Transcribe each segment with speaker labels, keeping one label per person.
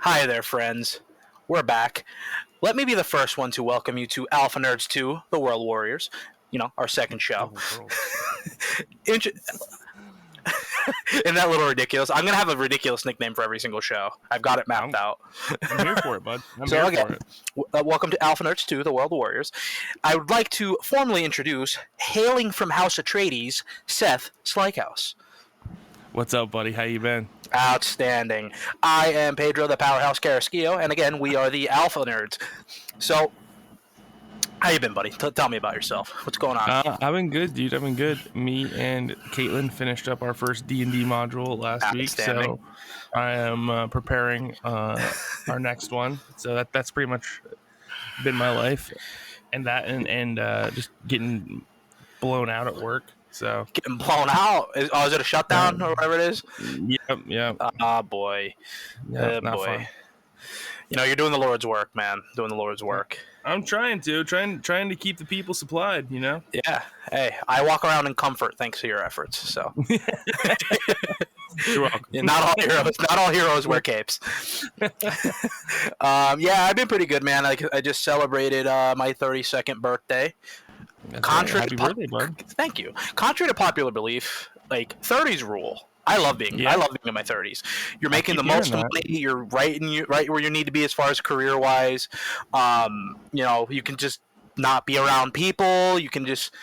Speaker 1: Hi there, friends. We're back. Let me be the first one to welcome you to Alpha Nerds 2, The World Warriors, our second
Speaker 2: The
Speaker 1: show.
Speaker 2: world.
Speaker 1: Isn't that a little ridiculous? I'm going to have a ridiculous nickname for every single show. I've got it mapped out.
Speaker 2: I'm here for it, bud. I'm
Speaker 1: So,
Speaker 2: here
Speaker 1: again,
Speaker 2: for it.
Speaker 1: welcome to Alpha Nerds 2, The World Warriors. I would like to formally introduce, hailing from House Atreides, Seth Slykehouse.
Speaker 2: What's up, buddy? How you been?
Speaker 1: Outstanding. I am Pedro, the Powerhouse Carrasquillo, and again, we are the Alpha Nerds. So, how you been, buddy? Tell me about yourself. What's going on?
Speaker 2: I've been good, dude. I've been good. Me and Caitlin finished up our first D&D module last week, so I am preparing our next one. So that's pretty much been my life, and just getting blown out at work. So
Speaker 1: Getting blown out? Is it a shutdown or whatever it is?
Speaker 2: Yep.
Speaker 1: Oh, boy.
Speaker 2: Yeah, not
Speaker 1: boy.
Speaker 2: fun.
Speaker 1: You're doing the Lord's work, man. Doing the Lord's work.
Speaker 2: I'm trying to keep the people supplied,
Speaker 1: Yeah. Hey, I walk around in comfort thanks to your efforts. So
Speaker 2: you're welcome.
Speaker 1: Not all heroes wear capes. I've been pretty good, man. I just celebrated my 32nd birthday.
Speaker 2: Happy birthday, bud.
Speaker 1: Thank you. Contrary to popular belief, 30s rule. I love being in my 30s. You're making the most money. You're right where you need to be as far as career wise. You can just not be around people. You can just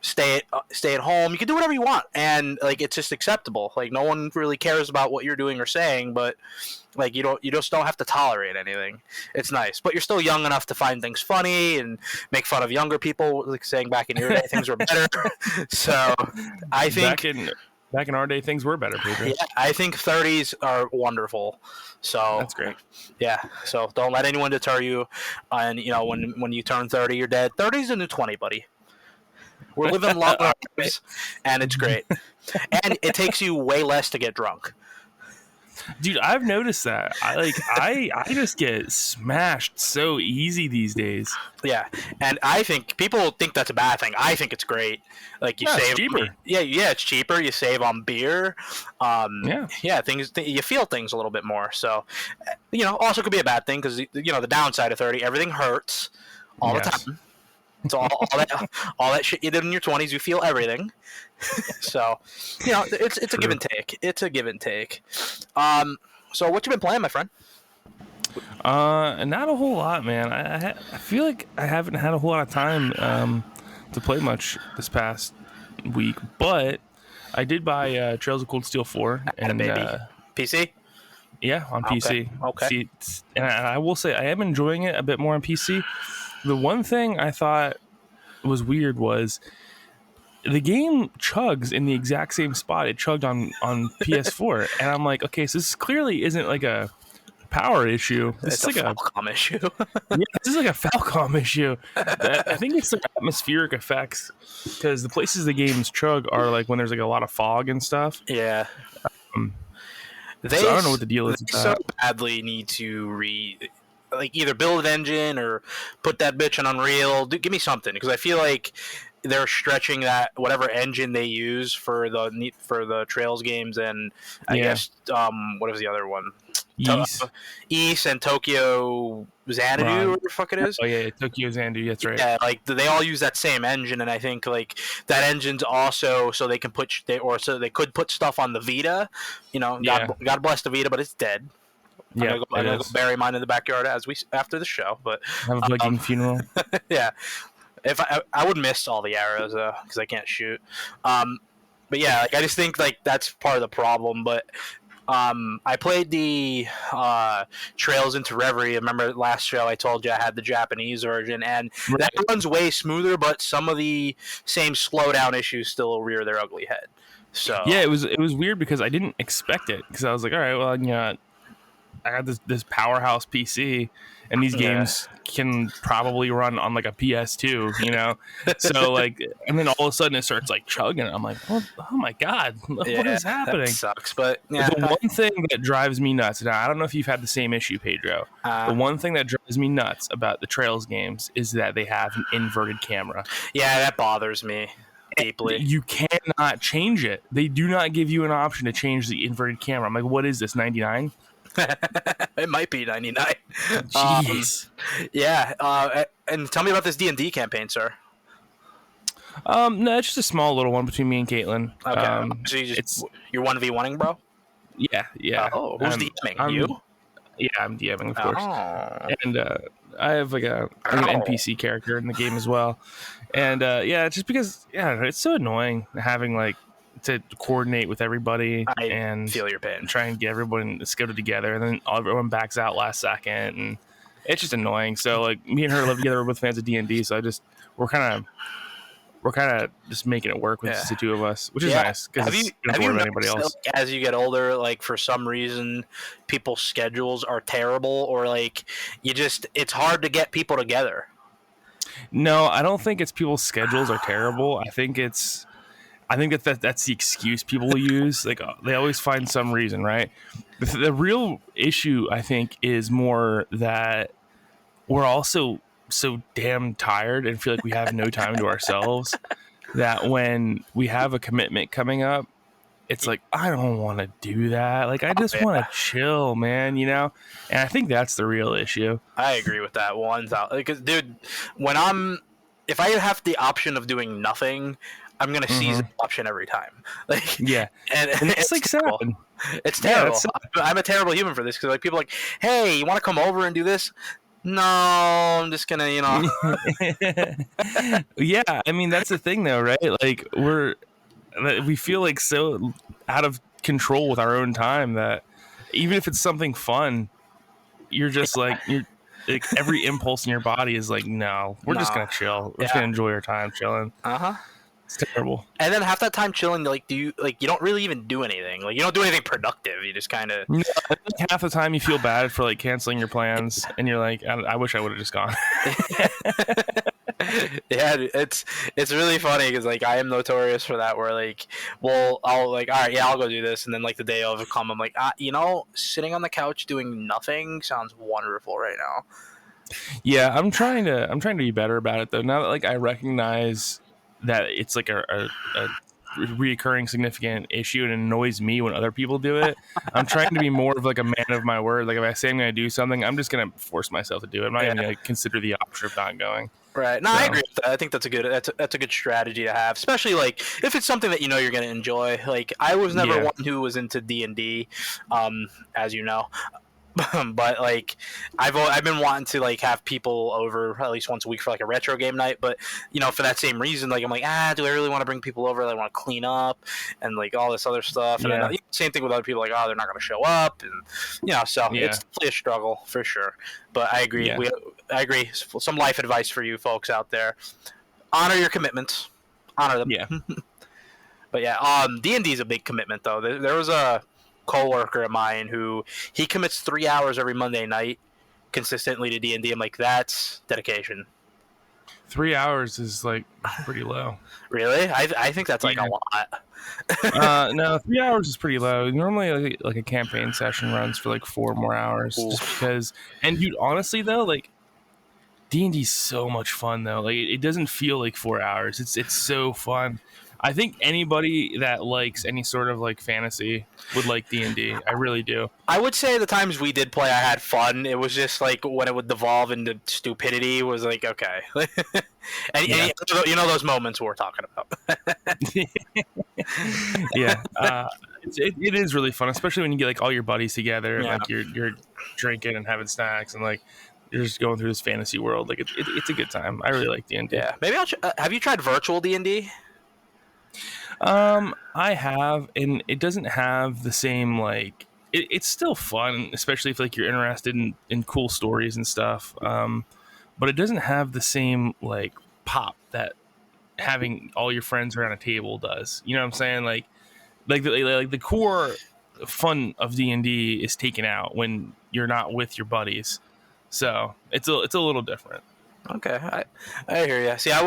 Speaker 1: stay at home. You can do whatever you want, and it's just acceptable. No one really cares about what you're doing or saying, but you just don't have to tolerate anything. It's nice, but you're still young enough to find things funny and make fun of younger people, saying back in your day things were better. So I think
Speaker 2: back in our day things were better, Pedro.
Speaker 1: Yeah, I think 30s are wonderful. So
Speaker 2: that's great.
Speaker 1: Yeah, so don't let anyone deter you. And when you turn 30, you're dead. 30's a new 20, buddy. We're living long lives, and it's great. And it takes you way less to get drunk.
Speaker 2: Dude, I've noticed that. I just get smashed so easy these days.
Speaker 1: Yeah, and I think people think that's a bad thing. I think it's great. Save.
Speaker 2: It's cheaper.
Speaker 1: Yeah, it's cheaper. You save on beer. You feel things a little bit more. So, also could be a bad thing because the downside of 30, everything hurts all the time. So all that shit you did in your 20s, you feel everything. So, it's a give and take. It's a give and take. So what you been playing, my friend?
Speaker 2: Not a whole lot, man. I feel like I haven't had a whole lot of time to play much this past week, but I did buy Trails of Cold Steel 4 and
Speaker 1: PC.
Speaker 2: Yeah, on PC.
Speaker 1: Okay.
Speaker 2: And I will say I am enjoying it a bit more on PC. The one thing I thought was weird was the game chugs in the exact same spot it chugged on PS4. And I'm like, okay, so this clearly isn't like a power issue.
Speaker 1: It's like a Falcom issue.
Speaker 2: Yeah, this is like a Falcom issue. I think it's like atmospheric effects because the places the games chug are when there's a lot of fog and stuff.
Speaker 1: Yeah.
Speaker 2: So I don't know what the deal is.
Speaker 1: They so badly need to either build an engine or put that bitch in Unreal. Give me something, because I feel like they're stretching that whatever engine they use for the Trails games, and I guess what was the other one? East and Tokyo Xanadu, or whatever the fuck it is.
Speaker 2: Oh yeah, Tokyo Xanadu. That's right.
Speaker 1: Yeah, they all use that same engine, and I think that engine's also so they can so they could put stuff on the Vita. God bless the Vita, but it's dead.
Speaker 2: Yeah,
Speaker 1: I'm gonna go bury mine in the backyard after the show. But
Speaker 2: have a Viking funeral.
Speaker 1: Yeah, if I would miss all the arrows because I can't shoot. But yeah, I just think that's part of the problem. But I played the Trails into Reverie. Remember last show I told you I had the Japanese version, and that runs way smoother. But some of the same slowdown issues still rear their ugly head. So
Speaker 2: yeah, it was weird because I didn't expect it, because I was like, all right, well, I got this powerhouse PC, and these games can probably run on a PS2, So and then all of a sudden it starts chugging. I'm like, oh my god, what is happening?
Speaker 1: That sucks. But
Speaker 2: the one thing that drives me nuts. Now I don't know if you've had the same issue, Pedro. The one thing that drives me nuts about the Trails games is that they have an inverted camera.
Speaker 1: Yeah, that bothers me deeply.
Speaker 2: You cannot change it. They do not give you an option to change the inverted camera. I'm like, what is this, 99?
Speaker 1: It might be 99.
Speaker 2: Jeez.
Speaker 1: Yeah. And tell me about this D&D campaign, sir.
Speaker 2: No, it's just a small little one between me and Caitlin.
Speaker 1: Okay. So you're 1v1ing, bro?
Speaker 2: Yeah.
Speaker 1: Oh, who's DMing? You?
Speaker 2: Yeah, I'm DMing, of course.
Speaker 1: Oh.
Speaker 2: And I have like an NPC character in the game as well. And just because it's so annoying having like to coordinate with everybody and
Speaker 1: feel your pain.
Speaker 2: Try and get everyone scheduled together, and then everyone backs out last second, and it's just annoying. So like me and her live together, we're both fans of D&D, so we're kind of just making it work with the two of us, which is nice because
Speaker 1: have you
Speaker 2: anybody else.
Speaker 1: Like, as you get older, like for some reason, people's schedules are terrible, or like it's hard to get people together.
Speaker 2: No, I don't think it's people's schedules are terrible. I think that's the excuse people use. Like they always find some reason, right? The real issue, I think, is more that we're also so damn tired and feel like we have no time to ourselves that when we have a commitment coming up, it's like, I don't want to do that. Like, I just want to chill, man, you know? And I think that's the real issue.
Speaker 1: I agree with that 1,000. Because, dude, if I have the option of doing nothing, I'm going to seize the option every time. Like,
Speaker 2: yeah.
Speaker 1: And
Speaker 2: it's like
Speaker 1: terrible.
Speaker 2: sad.
Speaker 1: It's terrible. I'm a terrible human for this because, like, people are like, hey, you want to come over and do this? No, I'm just gonna,
Speaker 2: Yeah, I mean that's the thing, though, right? Like we feel like so out of control with our own time that even if it's something fun, you're just like every impulse in your body is like, no, we're just gonna chill. We're just gonna enjoy our time chilling. It's terrible.
Speaker 1: And then half that time chilling, like, you don't really even do anything. Like, you don't do anything productive. You just kind of.
Speaker 2: Half the time you feel bad for like canceling your plans, and you're like, I wish I would have just gone.
Speaker 1: Yeah, it's really funny because like I am notorious for that. Where like, I'll like, all right, yeah, I'll go do this, and then like the day of come, I'm like, sitting on the couch doing nothing sounds wonderful right now.
Speaker 2: Yeah, I'm trying to be better about it though. Now that like I recognize that it's like a reoccurring significant issue and it annoys me when other people do it, I'm trying to be more of like a man of my word. Like if I say I'm going to do something, I'm just going to force myself to do it. I'm not even going to consider the option of not going.
Speaker 1: Right. No, I agree with that. I think that's a good strategy to have, especially like if it's something that you're going to enjoy. Like I was never one who was into D&D, as you know. But like I've been wanting to like have people over at least once a week for like a retro game night, but for that same reason, like I'm like, do I really want to bring people over? I want to clean up and like all this other stuff. And then, same thing with other people, like, they're not going to show up, and so it's definitely a struggle for sure. But I agree. I agree. Some life advice for you folks out there: honor your commitments, honor them.
Speaker 2: Yeah.
Speaker 1: But yeah, D&D is a big commitment though. There was a coworker of mine who he commits 3 hours every Monday night consistently to D&D. I'm like, that's dedication.
Speaker 2: 3 hours is like pretty low.
Speaker 1: Really? I think that's like a lot.
Speaker 2: No, 3 hours is pretty low. Normally like a campaign session runs for like 4 more hours. Oof. Just because, and dude, honestly though, like D&D is so much fun though. Like it doesn't feel like 4 hours. It's so fun. I think anybody that likes any sort of like fantasy would like D&D. I really do. I
Speaker 1: would say the times we did play, I had fun. It was just like when it would devolve into stupidity was like, okay. and those moments we're talking about.
Speaker 2: Yeah. It is really fun, especially when you get like all your buddies together and like you're drinking and having snacks and like you're just going through this fantasy world. Like it's a good time. I really like D&D.
Speaker 1: Yeah. Maybe have you tried virtual D&D?
Speaker 2: I have, and it doesn't have the same like. It's still fun, especially if like you're interested in cool stories and stuff. But it doesn't have the same like pop that having all your friends around a table does. You know what I'm saying? Like the core fun of D&D is taken out when you're not with your buddies. So it's a little different.
Speaker 1: Okay, I hear you. See, I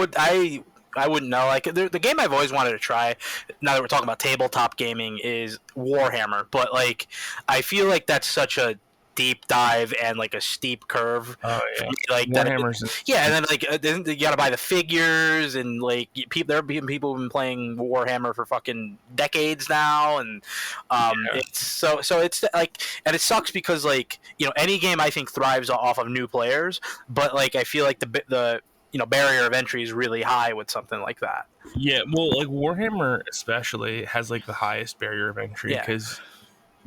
Speaker 1: wouldn't know. Like the game I've always wanted to try, now that we're talking about tabletop gaming, is Warhammer. But like, I feel like that's such a deep dive and like a steep curve.
Speaker 2: Oh yeah,
Speaker 1: like
Speaker 2: Warhammer's
Speaker 1: and then like then you gotta buy the figures, and like there have been people who've been playing Warhammer for fucking decades now, and it's so it's like, and it sucks because like any game I think thrives off of new players, but like I feel like the barrier of entry is really high with something like that.
Speaker 2: Yeah, well, like Warhammer especially has like the highest barrier of entry because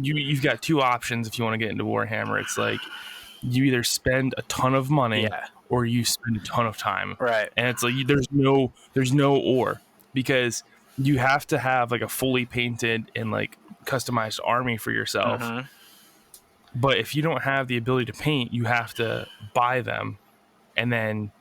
Speaker 2: you've got two options if you want to get into Warhammer. It's like you either spend a ton of money or you spend a ton of time.
Speaker 1: Right.
Speaker 2: And it's like there's no or, because you have to have like a fully painted and like customized army for yourself.
Speaker 1: Mm-hmm.
Speaker 2: But if you don't have the ability to paint, you have to buy them, and then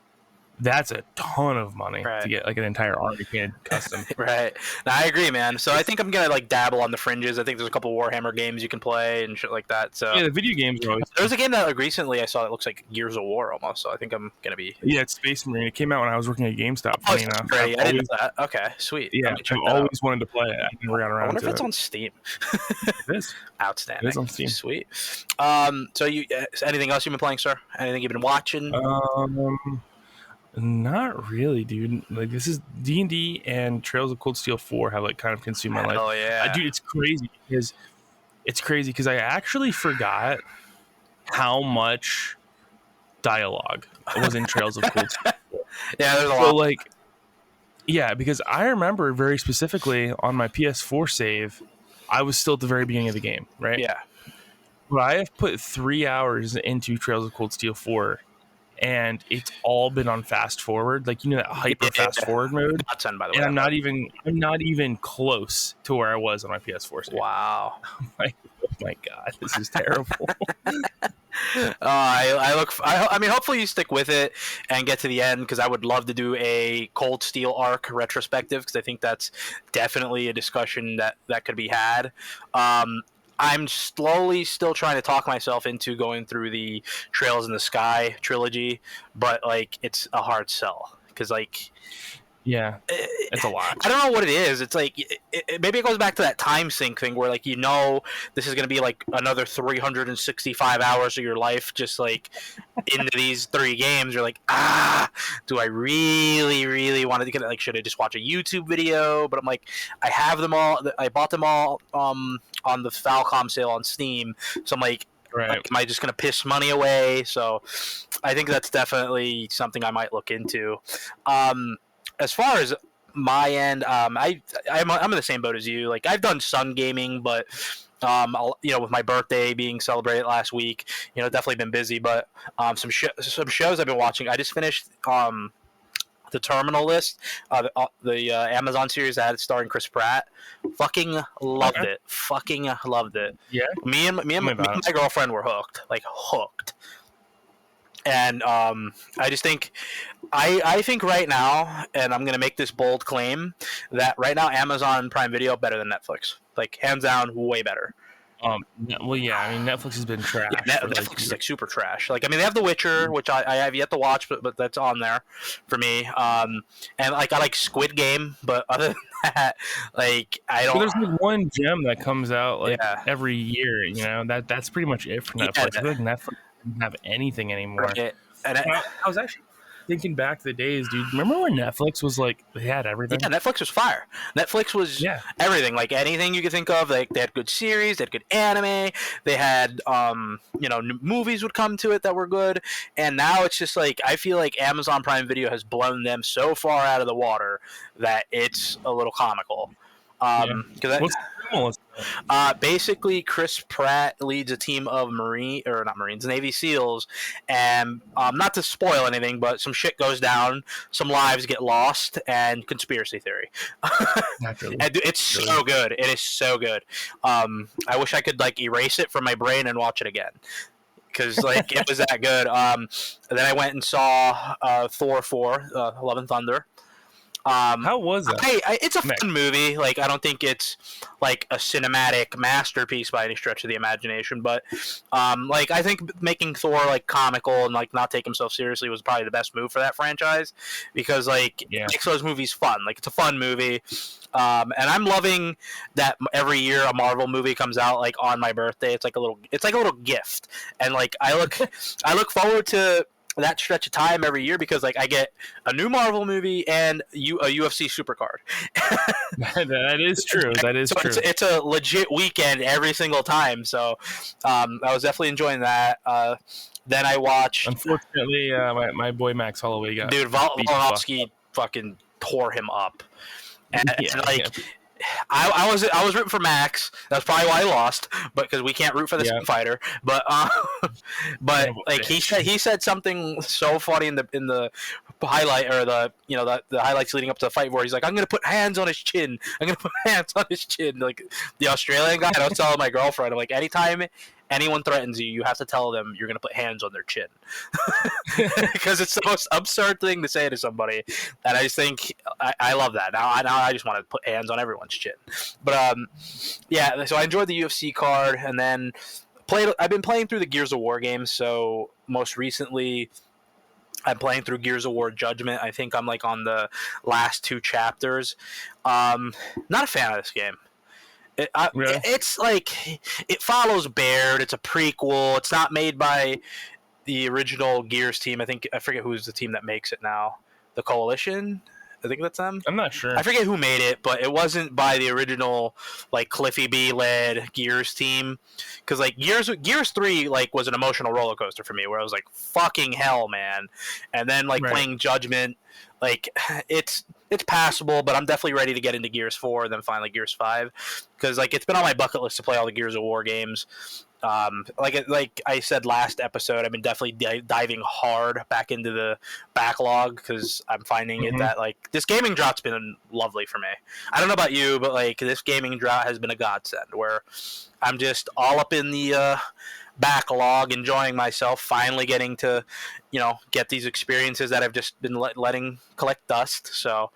Speaker 2: that's a ton of money to get like an entire army painted custom.
Speaker 1: Right. No, I agree, man. So I think I'm gonna like dabble on the fringes. I think there's a couple Warhammer games you can play and shit like that. So
Speaker 2: yeah, the video games are always.
Speaker 1: There's a game that like recently I saw that looks like Gears of War almost. So I think I'm gonna be.
Speaker 2: Yeah, it's Space Marine. It came out when I was working at GameStop.
Speaker 1: Funny enough. I didn't know that. Okay, sweet.
Speaker 2: Yeah, I've always wanted to play it. I never got around to it.
Speaker 1: I wonder if it's on Steam.
Speaker 2: It is.
Speaker 1: Outstanding.
Speaker 2: It is on Steam.
Speaker 1: Sweet. So you anything else you've been playing, sir? Anything you've been watching?
Speaker 2: Not really, dude. Like this is D&D and Trails of Cold Steel 4 have like kind of consumed my life.
Speaker 1: Oh yeah,
Speaker 2: dude, it's crazy because I actually forgot how much dialogue was in Trails of Cold Steel 4.
Speaker 1: Yeah, there's a lot.
Speaker 2: Like, yeah, because I remember very specifically on my PS4 save, I was still at the very beginning of the game, right?
Speaker 1: Yeah.
Speaker 2: But I have put 3 hours into Trails of Cold Steel 4. And it's all been on fast forward, like that hyper fast forward mode.
Speaker 1: By the way,
Speaker 2: and I'm not even close to where I was on my PS4 save.
Speaker 1: Wow!
Speaker 2: Oh my god, this is terrible.
Speaker 1: I mean, hopefully you stick with it and get to the end, because I would love to do a Cold Steel arc retrospective, because I think that's definitely a discussion that could be had. I'm slowly still trying to talk myself into going through the Trails in the Sky trilogy, but like it's a hard sell because like
Speaker 2: yeah, it's a lot.
Speaker 1: I don't know what it is. It's like maybe it goes back to that time sink thing where like this is going to be like another 365 hours of your life just like into these 3 games. You're like, do I really want to get it? Like, should I just watch a YouTube video? But I'm like, I have them all. I bought them all on the Falcom sale on Steam. So I'm like, am I just going to piss money away? So I think that's definitely something I might look into. As far as my end, I'm in the same boat as you. Like I've done Sun Gaming, but with my birthday being celebrated last week, definitely been busy. But some shows I've been watching. I just finished the Terminal List, the Amazon series that had starring Chris Pratt. Fucking loved it. Fucking loved it.
Speaker 2: Yeah.
Speaker 1: Me and my girlfriend were hooked. Like hooked. And I just think, I think right now, and I'm going to make this bold claim, that right now Amazon Prime Video better than Netflix. Like, hands down, way better.
Speaker 2: Well, yeah, I mean, Netflix has been trash.
Speaker 1: Yeah, Netflix is like super trash. Like, I mean, they have The Witcher, which I have yet to watch, but that's on there for me. And like, I like Squid Game, but other than that, like, I don't.
Speaker 2: Well, there's like one gem that comes out like every year. That's pretty much it for Netflix. I feel like Netflix doesn't have anything anymore.
Speaker 1: Right. And
Speaker 2: I was actually thinking back to the days, dude. Remember when Netflix was like, they had everything?
Speaker 1: Yeah, Netflix was fire. Netflix was everything. Like anything you could think of. Like they had good series, they had good anime, they had new movies would come to it that were good. And now it's just like, I feel like Amazon Prime Video has blown them so far out of the water that it's a little comical. Basically, Chris Pratt leads a team of Navy SEALs, and not to spoil anything, but some shit goes down, some lives get lost, and conspiracy theory.
Speaker 2: Naturally.
Speaker 1: And it's so good. It is so good. I wish I could like erase it from my brain and watch it again, because like it was that good. Then I went and saw Thor 4, Love and Thunder.
Speaker 2: How was that?
Speaker 1: It's a fun movie. Like, I don't think it's like a cinematic masterpiece by any stretch of the imagination, but like, I think making Thor like comical and like not take himself seriously was probably the best move for that franchise, because like it makes those movies fun. Like, it's a fun movie. And I'm loving that every year a Marvel movie comes out like on my birthday. It's like a little gift, and like I look forward to that stretch of time every year, because like I get a new Marvel movie and a UFC supercard.
Speaker 2: That is true. That is true.
Speaker 1: It's a legit weekend every single time. So I was definitely enjoying that. Then I watched.
Speaker 2: Unfortunately, my boy Max Holloway got.
Speaker 1: Dude, Volkanovski fucking tore him up, and like. I was rooting for Max. That's probably why he lost, but because we can't root for the same fighter. But like he said something so funny in the highlight, or the highlights leading up to the fight, where he's like, "I'm gonna put hands on his chin. I'm gonna put hands on his chin." Like the Australian guy. I was telling my girlfriend, I'm like, anytime anyone threatens you, you have to tell them you're going to put hands on their chin. Because it's the most absurd thing to say to somebody. And I just think, I love that. Now I just want to put hands on everyone's chin. But, yeah, so I enjoyed the UFC card. And then I've been playing through the Gears of War games. So most recently, I'm playing through Gears of War Judgment. I think I'm like on the last 2 chapters. Not a fan of this game. It's like, it follows Baird. It's a prequel. It's not made by the original Gears team. I forget who's the team that makes it now. The Coalition? I think that's them.
Speaker 2: I'm not sure.
Speaker 1: I forget who made it, but it wasn't by the original like Cliffy B led Gears team. Because like Gears 3 like was an emotional roller coaster for me, where I was like, fucking hell, man. And then like playing Judgment, like it's passable, but I'm definitely ready to get into Gears 4 and then finally Gears 5, because like it's been on my bucket list to play all the Gears of War games. Like I said last episode, I've been definitely diving hard back into the backlog, because I'm finding it that like this gaming drought's been lovely for me. I don't know about you, but like this gaming drought has been a godsend, where I'm just all up in the backlog, enjoying myself, finally getting to get these experiences that I've just been letting collect dust. So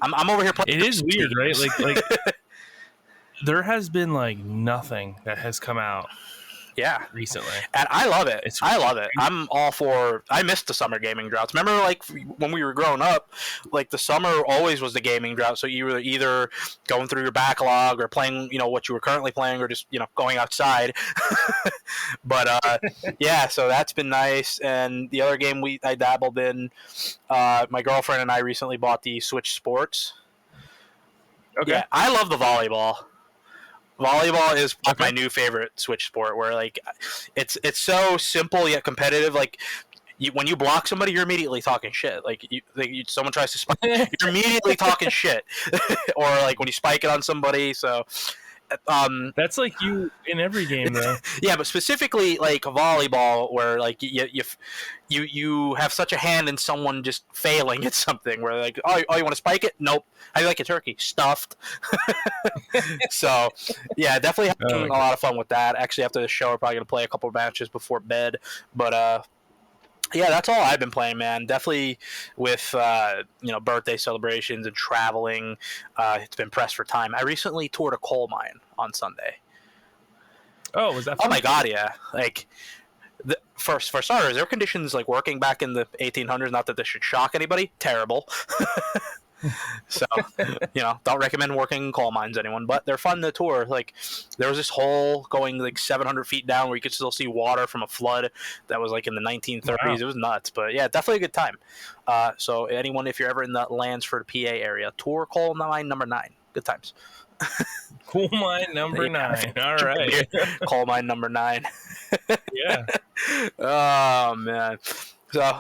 Speaker 1: I'm over here playing.
Speaker 2: It is weird, right? Like there has been like nothing that has come out recently,
Speaker 1: and I love it. I love it. I'm all for. I missed the summer gaming droughts. Remember, like when we were growing up, like the summer always was the gaming drought. So you were either going through your backlog or playing, what you were currently playing, or just going outside. But yeah, so that's been nice. And the other game I dabbled in, my girlfriend and I recently bought the Switch Sports. Okay, yeah, I love the volleyball. Volleyball is my new favorite Switch sport, where like it's so simple yet competitive. Like when you block somebody, you're immediately talking shit. Like someone tries to spike, you're immediately talking shit. Or like when you spike it on somebody. So
Speaker 2: that's like you in every game, though.
Speaker 1: Yeah, but specifically like volleyball, where like you have such a hand in someone just failing at something, where like, oh, you want to spike it? Nope. How do you like a turkey? Stuffed. So yeah, definitely having a lot of fun with that. Actually, after the show, we're probably gonna play a couple of matches before bed. But yeah, that's all I've been playing, man. Definitely with birthday celebrations and traveling, it's been pressed for time. I recently toured a coal mine on Sunday.
Speaker 2: Oh, was that fun?
Speaker 1: Oh my god, yeah. Like for starters, air conditions like working back in the 1800s. Not that this should shock anybody. Terrible. So don't recommend working coal mines, anyone, but they're fun to tour. Like there was this hole going like 700 feet down where you could still see water from a flood that was like in the 1930s. Wow. It was nuts, but yeah, definitely a good time. So anyone, if you're ever in the Lansford, PA area, tour coal mine number 9. Good times.
Speaker 2: Coal mine number 9. All right.
Speaker 1: Coal mine number 9.
Speaker 2: Yeah.
Speaker 1: Oh man. So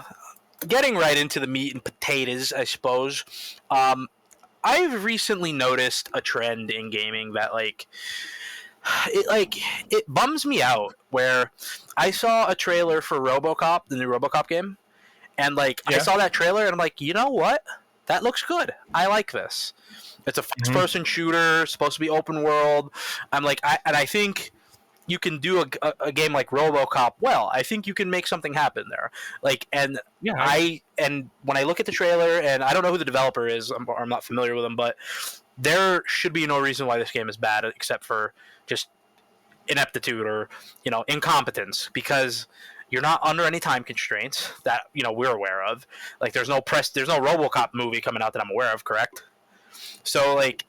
Speaker 1: getting right into the meat and potatoes, I suppose. I've recently noticed a trend in gaming that it bums me out, where I saw a trailer for RoboCop, the new RoboCop game, and I saw that trailer and I'm like, you know what? That looks good. I like this. It's a first-person shooter, supposed to be open world. I'm like, I think you can do a game like RoboCop well. I think you can make something happen there. Like, and and when I look at the trailer, and I don't know who the developer is, I'm not familiar with them, but there should be no reason why this game is bad except for just ineptitude or incompetence, because you're not under any time constraints that we're aware of. Like, there's no RoboCop movie coming out that I'm aware of, correct? So like,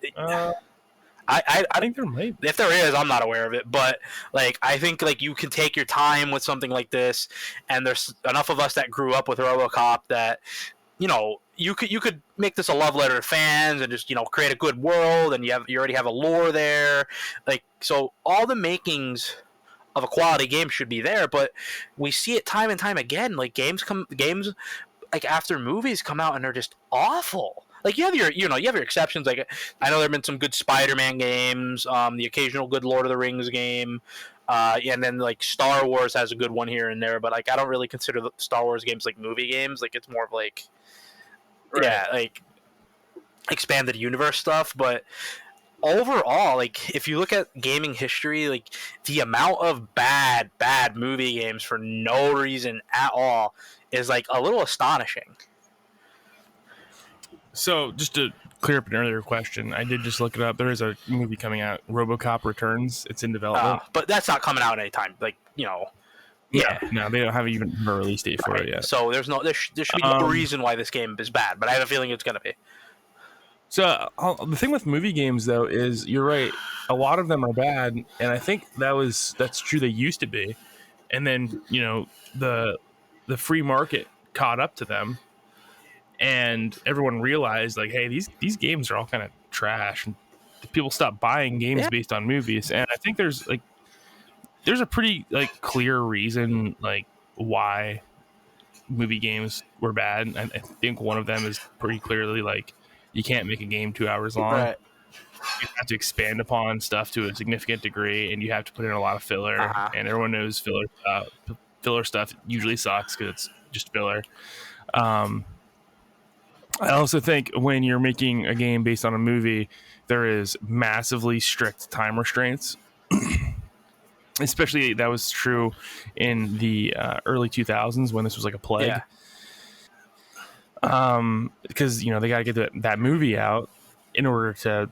Speaker 1: I
Speaker 2: think there might be.
Speaker 1: If there is, I'm not aware of it, but like, I think like you can take your time with something like this, and there's enough of us that grew up with RoboCop that you could make this a love letter to fans and just create a good world, and you already have a lore there, like, so all the makings of a quality game should be there. But we see it time and time again, like games like after movies come out and they're just awful. Like, you have your exceptions. Like, I know there have been some good Spider-Man games, the occasional good Lord of the Rings game, and then like Star Wars has a good one here and there. But like, I don't really consider the Star Wars games like movie games. Like, it's more of like, like expanded universe stuff. But overall, like, if you look at gaming history, like the amount of bad movie games for no reason at all is like a little astonishing.
Speaker 2: So, just to clear up an earlier question, I did just look it up. There is a movie coming out, RoboCop Returns. It's in development,
Speaker 1: but that's not coming out anytime. Like,
Speaker 2: no, they don't have even a release date for it yet.
Speaker 1: So there should be no reason why this game is bad, but I have a feeling it's going to be.
Speaker 2: So the thing with movie games, though, is you're right. A lot of them are bad, and I think that's true. They used to be, and then the free market caught up to them. And everyone realized, like, hey, these games are all kind of trash, and people stopped buying games based on movies. And I think there's a pretty like clear reason like why movie games were bad. And I think one of them is pretty clearly like you can't make a game 2 hours long. Right. You have to expand upon stuff to a significant degree, and you have to put in a lot of filler. And everyone knows filler stuff usually sucks because it's just filler. I also think when you're making a game based on a movie, there is massively strict time restraints. Especially that was true in the early 2000s when this was like a plague. Because they got to get that movie out in order to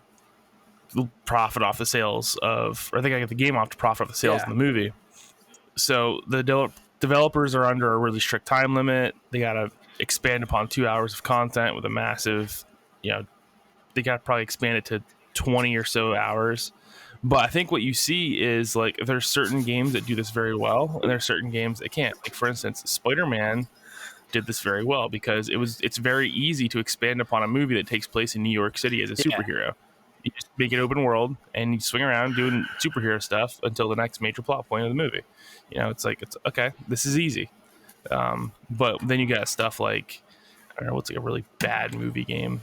Speaker 2: profit off the sales or they got to get the game off to profit off the sales of the movie. So the developers are under a really strict time limit. They got to expand upon 2 hours of content with a massive, they got to probably expand it to 20 or so hours. But I think what you see is like there's certain games that do this very well, and there's certain games that can't. Like, for instance, Spider-Man did this very well because it's very easy to expand upon a movie that takes place in New York City as a superhero. You just make it open world and you swing around doing superhero stuff until the next major plot point of the movie. It's okay, this is easy. But then you got stuff like, I don't know, what's like a really bad movie game.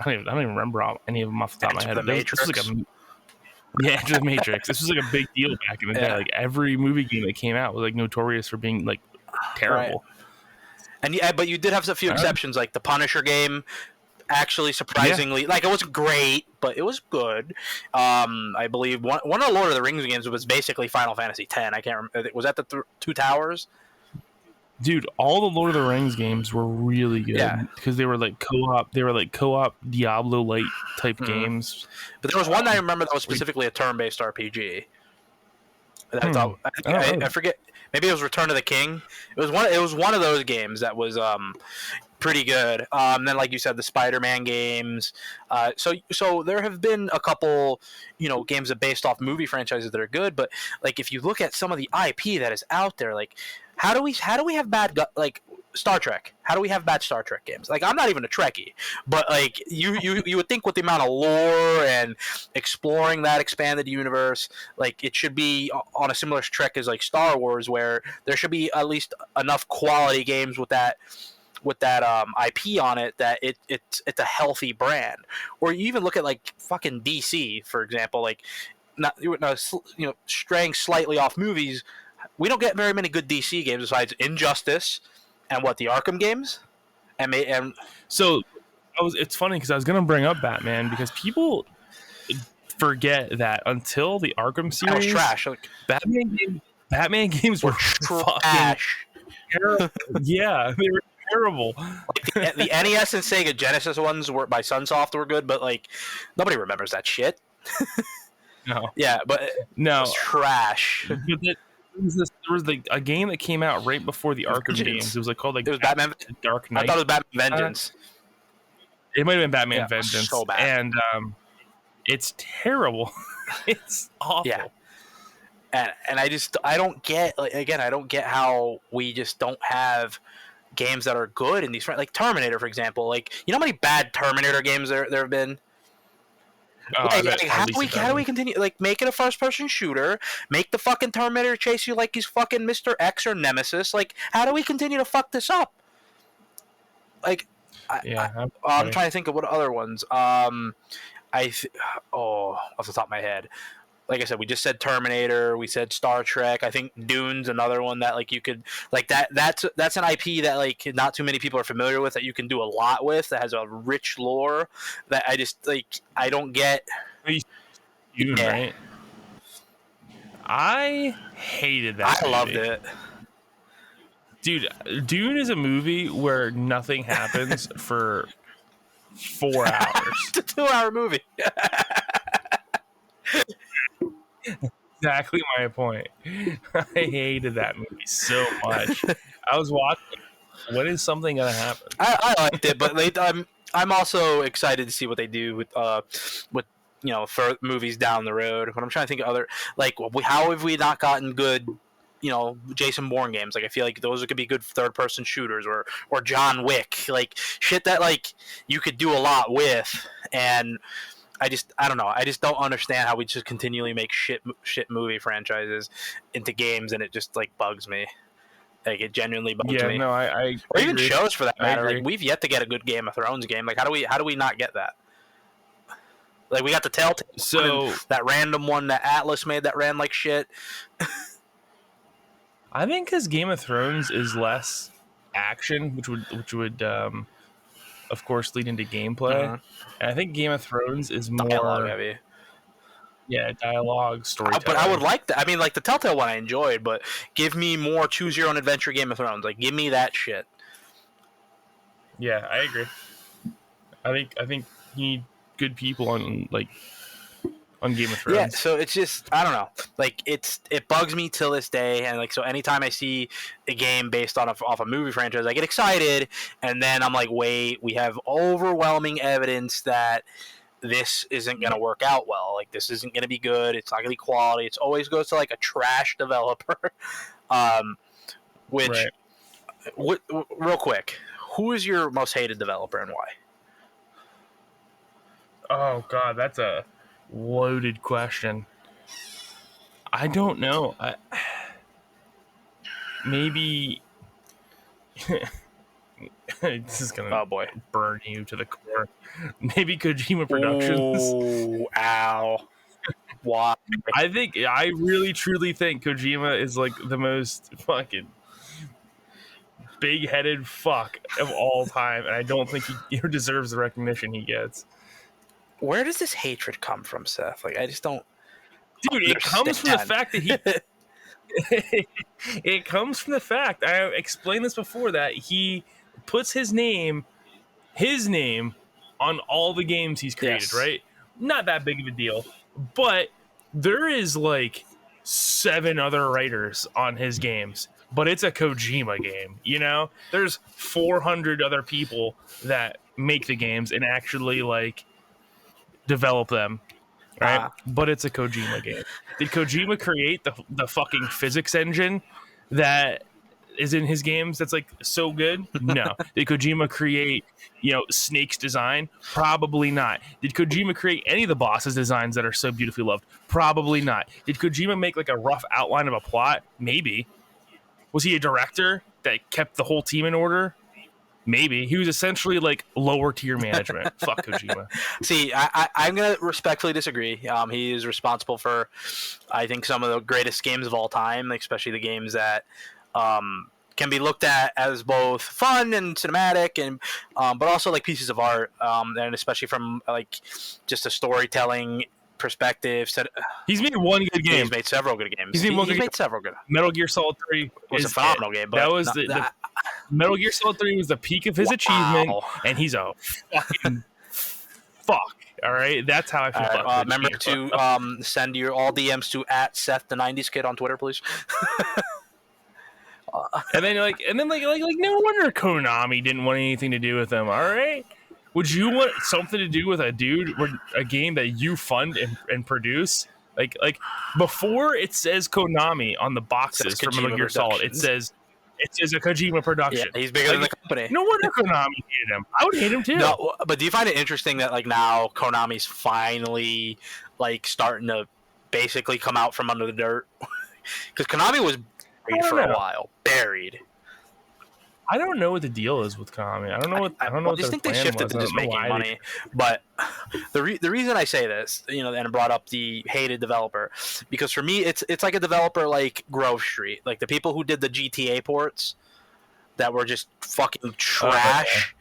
Speaker 2: I don't even remember any of them off the top of my head. This was Enter the Matrix. This was like a big deal back in the day. Like, every movie game that came out was like notorious for being like terrible.
Speaker 1: Right. But you did have a few exceptions, like the Punisher game. Actually, surprisingly, like, it wasn't great, but it was good. I believe one of the Lord of the Rings games was basically Final Fantasy X. I can't remember. Was that the Two Towers?
Speaker 2: Dude, all the Lord of the Rings games were really good because they were like co-op. They were like co-op Diablo-like type games.
Speaker 1: But there was one that I remember that was specifically a turn-based RPG. I forget. Maybe it was Return of the King. It was one of those games that was pretty good. Then, like you said, the Spider-Man games. So there have been a couple, games that based off movie franchises that are good. But like, if you look at some of the IP that is out there, like, how do we have bad like Star Trek? How do we have bad Star Trek games? Like, I'm not even a Trekkie, but like you would think with the amount of lore and exploring that expanded universe, like, it should be on a similar trek as like Star Wars, where there should be at least enough quality games with that IP on it that it's a healthy brand. Or you even look at like fucking DC, for example, like straying slightly off movies. We don't get very many good DC games besides Injustice and the Arkham games. And
Speaker 2: so it's funny because I was gonna bring up Batman because people forget that until the Arkham series,
Speaker 1: that was trash. Like,
Speaker 2: Batman games were fucking terrible. Yeah, they were terrible.
Speaker 1: Like the NES and Sega Genesis ones were by Sunsoft were good, but like nobody remembers that shit.
Speaker 2: No.
Speaker 1: Yeah, but
Speaker 2: no,
Speaker 1: it was trash.
Speaker 2: There was a game that came out right before the Arkham games. It was called
Speaker 1: it was Batman
Speaker 2: Dark Knight.
Speaker 1: I thought it was Batman Vengeance.
Speaker 2: It might have been Batman Vengeance.
Speaker 1: So bad.
Speaker 2: And it's terrible. It's awful.
Speaker 1: Yeah. And I don't get, like, again, I don't get how we just don't have games that are good in these, like Terminator, for example. Like, you know how many bad Terminator games there have been?
Speaker 2: Oh,
Speaker 1: like how do we continue? Like, make it a first-person shooter. Make the fucking Terminator chase you like he's fucking Mr. X or Nemesis. Like, how do we continue to fuck this up? Like, I'm trying to think of what other ones. Off the top of my head. Like I said, we just said Terminator. We said Star Trek. I think Dune's another one that, like, you could, like, that's an IP that, like, not too many people are familiar with, that you can do a lot with, that has a rich lore that I just, like, I don't get.
Speaker 2: Dune, right? I hated that movie.
Speaker 1: Loved it.
Speaker 2: Dude, Dune is a movie where nothing happens for 4 hours.
Speaker 1: It's a 2-hour movie.
Speaker 2: Exactly my point. I hated that movie so much. I was watching. When is something gonna happen?
Speaker 1: I liked it, but I'm also excited to see what they do with for movies down the road. But I'm trying to think of other, like, how have we not gotten good, Jason Bourne games? Like, I feel like those could be good third-person shooters, or John Wick, like shit that, like, you could do a lot with. And I don't know. I just don't understand how we just continually make shit movie franchises into games, and it just, like, bugs me. Like, it genuinely bugs me.
Speaker 2: Yeah, no, I
Speaker 1: or even agree. Shows, for that matter. Like, we've yet to get a good Game of Thrones game. Like, how do we not get that? Like, we got the Telltale one, that random one that Atlas made that ran like shit.
Speaker 2: I think because Game of Thrones is less action, which would of course lead into gameplay. Uh-huh. And I think Game of Thrones is more
Speaker 1: dialogue heavy.
Speaker 2: Yeah, dialogue, storytelling.
Speaker 1: But I would like that. I mean, like, the Telltale one I enjoyed, but give me more choose your own adventure Game of Thrones. Like, give me that shit.
Speaker 2: Yeah, I agree. I think you need good people on Game of Thrones.
Speaker 1: Yeah, so it's just, I don't know. Like, it bugs me till this day, and, like, so anytime I see a game based off a movie franchise, I get excited, and then I'm like, wait, we have overwhelming evidence that this isn't going to work out well. Like, this isn't going to be good. It's not going to be quality. It always goes to, like, a trash developer. Which, real quick, who is your most hated developer and why?
Speaker 2: Oh, God, that's a loaded question. I don't know. Maybe this is gonna burn you to the core. Maybe Kojima Productions.
Speaker 1: Oh, ow. Why?
Speaker 2: I really truly think Kojima is, like, the most fucking big-headed fuck of all time, and I don't think he deserves the recognition he gets.
Speaker 1: Where does this hatred come from, Seth? Like, I just don't.
Speaker 2: Dude, it comes from the fact that he. It comes from the fact, I explained this before, that he puts his name on all the games he's created, yes. Right? Not that big of a deal, but there is, like, 7 other writers on his games, but it's a Kojima game, There's 400 other people that make the games and actually, like, develop them, right? But it's a Kojima game. Did Kojima create the fucking physics engine that is in his games that's, like, so good? No. Did Kojima create, Snake's design? Probably not. Did Kojima create any of the bosses' designs that are so beautifully loved? Probably not. Did Kojima make, like, a rough outline of a plot? Maybe. Was he a director that kept the whole team in order? Maybe. He was essentially, like, lower tier management. Fuck Kojima.
Speaker 1: See, I'm going to respectfully disagree. He is responsible for, I think, some of the greatest games of all time, like, especially the games that can be looked at as both fun and cinematic, and but also, like, pieces of art, and especially from, like, just a storytelling perspective.
Speaker 2: He's made one good game.
Speaker 1: He's made several good games.
Speaker 2: He's made
Speaker 1: several good.
Speaker 2: Metal Gear Solid 3
Speaker 1: was a phenomenal game. But
Speaker 2: that was the Metal Gear Solid 3 was the peak of his achievement, and he's a fucking fuck. All right, that's how I feel. About
Speaker 1: remember to send your all DMs to @Seth the 90s kid on Twitter, please.
Speaker 2: and then no wonder Konami didn't want anything to do with him. All right, would you want something to do with a game that you fund and produce? Like before it says Konami on the boxes for Metal Gear Solid, it says a Kojima production.
Speaker 1: Yeah, he's bigger than the company.
Speaker 2: No wonder Konami hated him. I would hate him too.
Speaker 1: No, but do you find it interesting that like now Konami's finally like starting to basically come out from under the dirt? Because Konami was buried for a while. Buried.
Speaker 2: I don't know what the deal is with Konami. I don't know what. I don't know. I just think they shifted to
Speaker 1: just making money. But the reason I say this, and brought up the hated developer, because for me it's like a developer like Grove Street, like the people who did the GTA ports that were just fucking trash.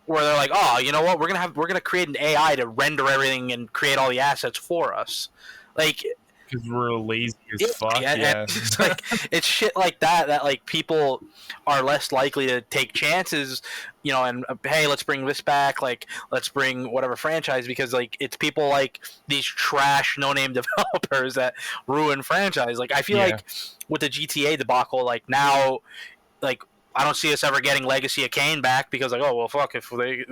Speaker 1: Where they're like, oh, you know what? We're gonna create an AI to render everything and create all the assets for us, like.
Speaker 2: Because we're lazy as fuck.
Speaker 1: Yeah. It's like it's shit like that like people are less likely to take chances, and hey, let's bring this back, like let's bring whatever franchise, because like it's people like these trash no-name developers that ruin franchise. Like I feel like with the GTA debacle, like now, like I don't see us ever getting Legacy of Kain back, because like, oh well, fuck, if they,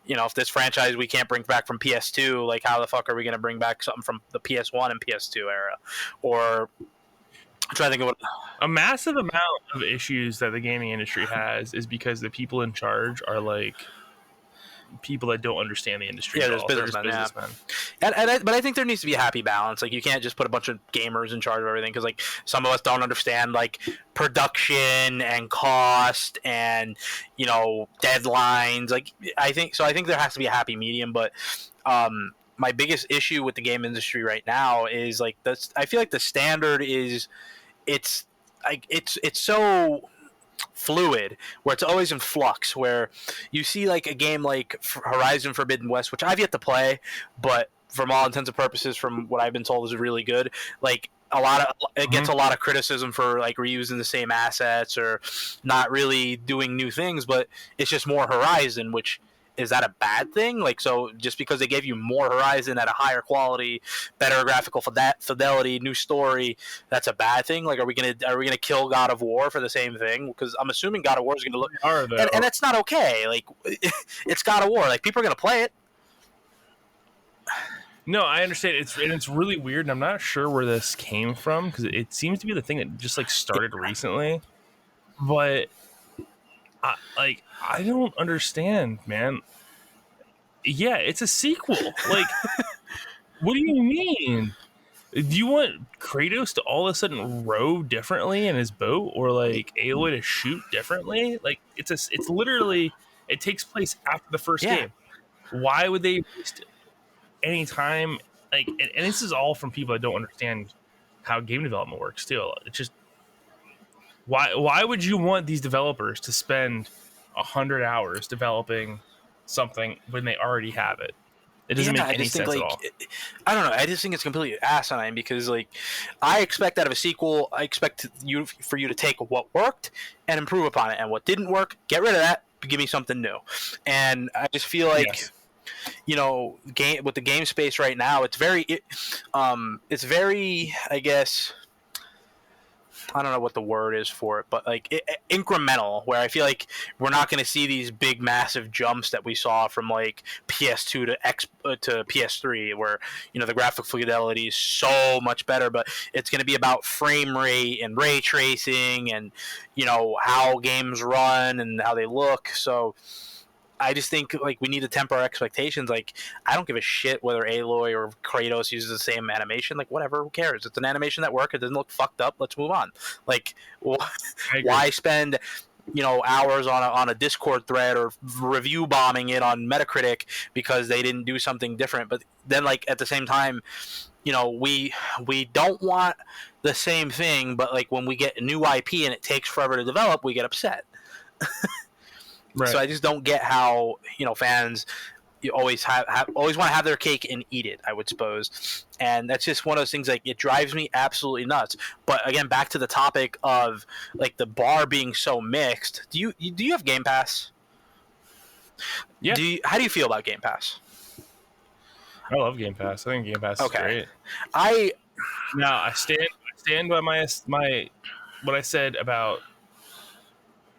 Speaker 1: if this franchise we can't bring back from PS2, like how the fuck are we gonna bring back something from the PS1 and PS2 era? Or I'm trying to think of
Speaker 2: a massive amount of issues that the gaming industry has is because the people in charge are like people that don't understand the industry.
Speaker 1: Yeah, there's businessmen. But I think there needs to be a happy balance. Like you can't just put a bunch of gamers in charge of everything, because like some of us don't understand like production and cost and deadlines. Like I think there has to be a happy medium. But my biggest issue with the game industry right now is like this. I feel like the standard is it's so fluid, where it's always in flux, where you see like a game like Horizon Forbidden West, which I've yet to play, but from all intents and purposes, from what I've been told, is really good. Like it gets a lot of criticism for like reusing the same assets or not really doing new things, but it's just more Horizon, which is that a bad thing? Like, so just because they gave you more Horizon at a higher quality, better graphical fidelity, new story, that's a bad thing? Like, are we gonna kill God of War for the same thing? Because I'm assuming God of War is gonna look, and that's not okay. Like, it's God of War. Like, people are gonna play it.
Speaker 2: No, I understand. It's really weird, and I'm not sure where this came from, because it seems to be the thing that just like started recently, but. I don't understand, man. Yeah, it's a sequel. Like, what do you mean? Do you want Kratos to all of a sudden row differently in his boat, or like Aloy to shoot differently? Like, it's literally, it takes place after the first game. Why would they waste any time? Like, and this is all from people that don't understand how game development works too. It's just, why would you want these developers to spend 100 hours developing something when they already have it? It doesn't make any sense at all.
Speaker 1: I don't know. I just think it's completely asinine, because like I expect out of a sequel, I expect for you to take what worked and improve upon it, and what didn't work, get rid of that, give me something new. And I just feel like with the game space right now, it's very I guess, I don't know what the word is for it, but like incremental, where I feel like we're not going to see these big massive jumps that we saw from like PS2 to PS3, where the graphic fidelity is so much better, but it's going to be about frame rate and ray tracing and how games run and how they look. So I just think like we need to temper our expectations. Like, I don't give a shit whether Aloy or Kratos uses the same animation. Like, whatever, who cares? It's an animation that works. It doesn't look fucked up. Let's move on. Like, why spend hours on a Discord thread or review bombing it on Metacritic because they didn't do something different? But then, like, at the same time, we don't want the same thing, but like when we get a new IP and it takes forever to develop, we get upset. Right. So I just don't get how fans you always always want to have their cake and eat it, I would suppose. And that's just one of those things, like, it drives me absolutely nuts. But again, back to the topic of like the bar being so mixed. Do you have Game Pass?
Speaker 2: Yeah.
Speaker 1: How do you feel about Game Pass?
Speaker 2: I love Game Pass. I think Game Pass is great.
Speaker 1: I
Speaker 2: stand by my what I said about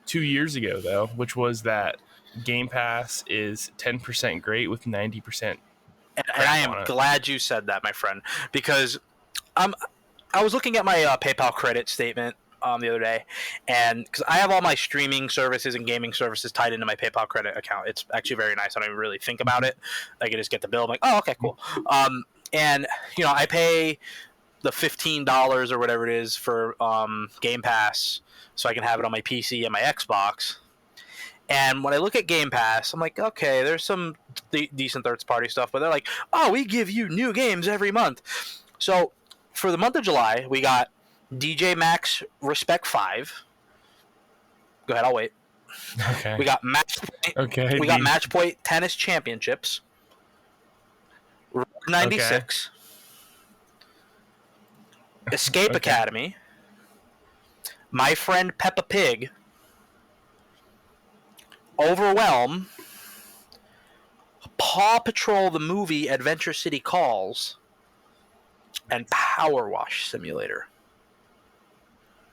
Speaker 2: 2 years ago, though, which was that Game Pass is 10% great with 90%.
Speaker 1: And I am glad you said that, my friend, because I was looking at my PayPal credit statement the other day, and because I have all my streaming services and gaming services tied into my PayPal credit account. It's actually very nice. I don't even really think about it. I can just get the bill. I'm like, oh, okay, cool. And I pay the $15 or whatever it is for Game Pass, so I can have it on my PC and my Xbox. And when I look at Game Pass, I'm like, okay, there's some decent third-party stuff, but they're like, oh, we give you new games every month. So for the month of July, we got DJ Max Respect 5. Go ahead, I'll wait.
Speaker 2: Okay.
Speaker 1: We got Match Point.
Speaker 2: Okay.
Speaker 1: We got Match Point Tennis Championships. 96. Okay. Escape Academy. My Friend Peppa Pig. Overwhelm. Paw Patrol the movie Adventure City Calls. And Power Wash Simulator.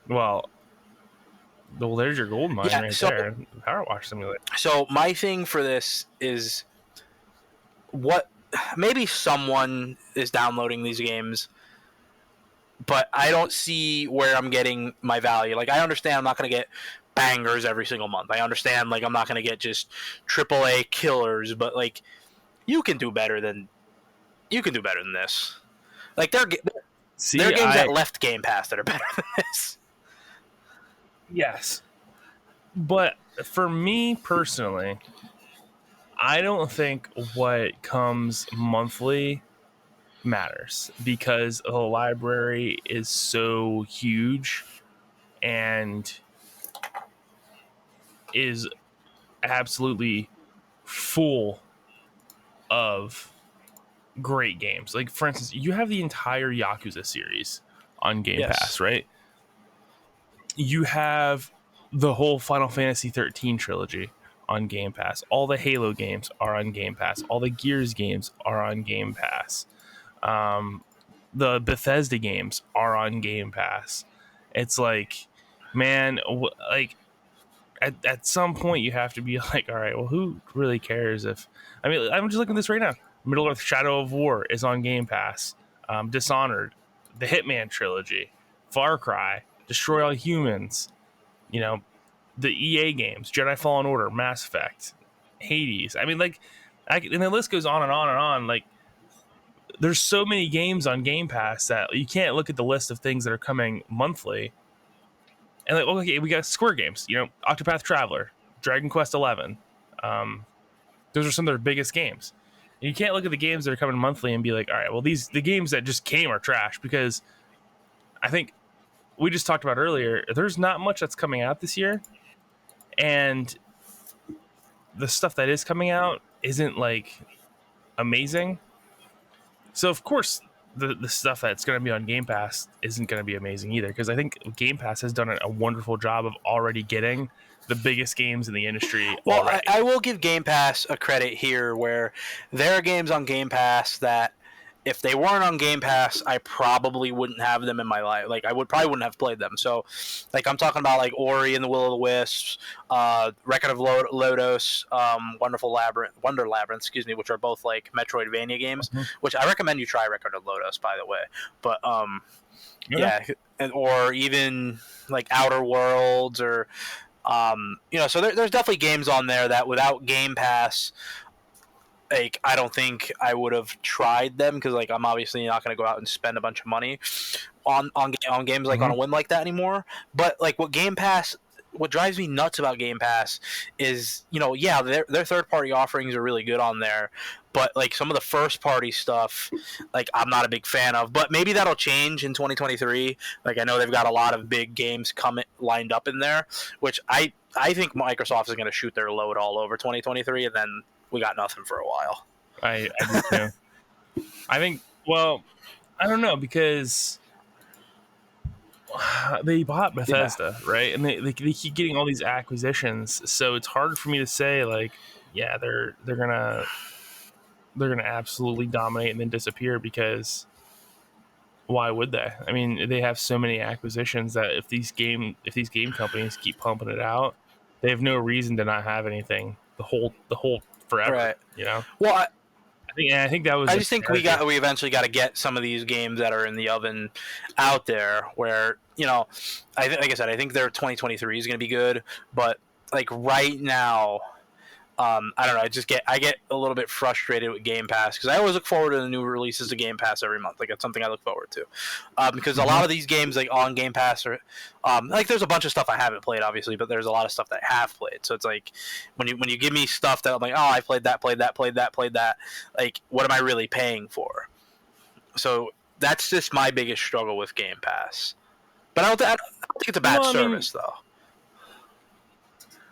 Speaker 2: Well, there's your gold mine there. Power Wash Simulator.
Speaker 1: So my thing for this is, maybe someone is downloading these games, but I don't see where I'm getting my value. Like, I understand I'm not going to get bangers every single month. I understand, like, I'm not going to get just AAA killers, but like, you can do better than this. Like, there are games that left Game Pass that are better than this.
Speaker 2: Yes. But for me personally, I don't think what comes monthly matters, because the library is so huge and is absolutely full of great games. Like, for instance, you have the entire Yakuza series on Game Pass, right? You have the whole Final Fantasy 13 trilogy on Game Pass. All the Halo games are on Game Pass. All the Gears games are on Game Pass. The Bethesda games are on Game Pass. It's like, man, like, at some point you have to be like, all right, well, who really cares if... I mean, I'm just looking at this right now. Middle-earth Shadow of War is on Game Pass. Dishonored, the Hitman trilogy, Far Cry, Destroy All Humans, the EA games, Jedi Fallen Order, Mass Effect, Hades. I mean, like, and the list goes on and on and on. Like, there's so many games on Game Pass that you can't look at the list of things that are coming monthly. And like, okay, we got Square games, Octopath Traveler, Dragon Quest 11. Those are some of their biggest games. And you can't look at the games that are coming monthly and be like, all right, well, the games that just came are trash, because I think we just talked about earlier, there's not much that's coming out this year, and the stuff that is coming out isn't like amazing. So of course the stuff that's going to be on Game Pass isn't going to be amazing either, because I think Game Pass has done a wonderful job of already getting the biggest games in the industry.
Speaker 1: Well, I will give Game Pass a credit here, where there are games on Game Pass that, if they weren't on Game Pass, I probably wouldn't have them in my life. Like, I probably wouldn't have played them. So, like, I'm talking about, like, Ori and the Will of the Wisps, Record of Lodos, Wonder Labyrinth, which are both, like, Metroidvania games, which I recommend you try Record of Lodos, by the way. But, or even, like, Outer Worlds, or, so there's definitely games on there that without Game Pass, like, I don't think I would have tried them, because, like, I'm obviously not going to go out and spend a bunch of money on games, like, on a whim like that anymore. But, like, what drives me nuts about Game Pass is, their third-party offerings are really good on there, but, like, some of the first-party stuff, like, I'm not a big fan of. But maybe that'll change in 2023. Like, I know they've got a lot of big games lined up in there, which I think Microsoft is going to shoot their load all over 2023, and then we got nothing for a while.
Speaker 2: I do too. I think. Well, I don't know because they bought Bethesda, right? And they keep getting all these acquisitions, so it's hard for me to say like, yeah, they're gonna absolutely dominate and then disappear because why would they? I mean, they have so many acquisitions that if these game companies keep pumping it out, they have no reason to not have anything the whole forever.
Speaker 1: Right.
Speaker 2: You know.
Speaker 1: Well,
Speaker 2: I think that was.
Speaker 1: I just think we eventually got to get some of these games that are in the oven out there. Where like I said, I think their 2023 is going to be good, but like right now. I don't know. I get a little bit frustrated with Game Pass because I always look forward to the new releases of Game Pass every month. Like that's something I look forward to, because a lot of these games like on Game Pass are like there's a bunch of stuff I haven't played obviously, but there's a lot of stuff that I have played. So it's like when you give me stuff that I'm like, oh, I played that. Like, what am I really paying for? So that's just my biggest struggle with Game Pass. But I don't think it's a bad service though.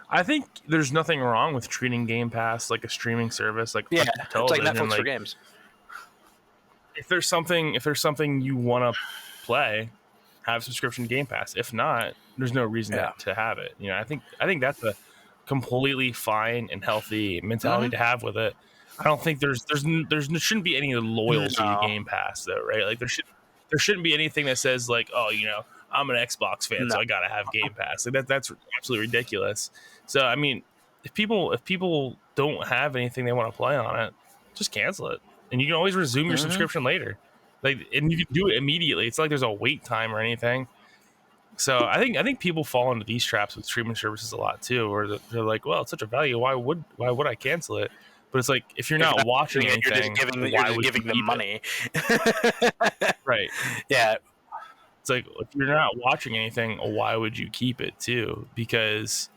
Speaker 2: I think there's nothing wrong with treating Game Pass like a streaming service, like
Speaker 1: it's like Netflix for games.
Speaker 2: If there's something you want to play, have subscription Game Pass. If not, there's no reason to have it. I think that's a completely fine and healthy mentality to have with it. I don't think there shouldn't be any loyalty to Game Pass though, right? Like there shouldn't be anything that says like, oh, I'm an Xbox fan, so I gotta have Game Pass. Like that's absolutely ridiculous. So I mean, if people don't have anything they want to play on it, just cancel it, and you can always resume your subscription later. Like, and you can do it immediately. It's not like there's a wait time or anything. So I think people fall into these traps with streaming services a lot too, where they're like, well, it's such a value. Why would I cancel it? But it's like if you're not watching anything,
Speaker 1: you're just giving them money.
Speaker 2: Right.
Speaker 1: Yeah.
Speaker 2: It's like if you're not watching anything, why would you keep it too? Because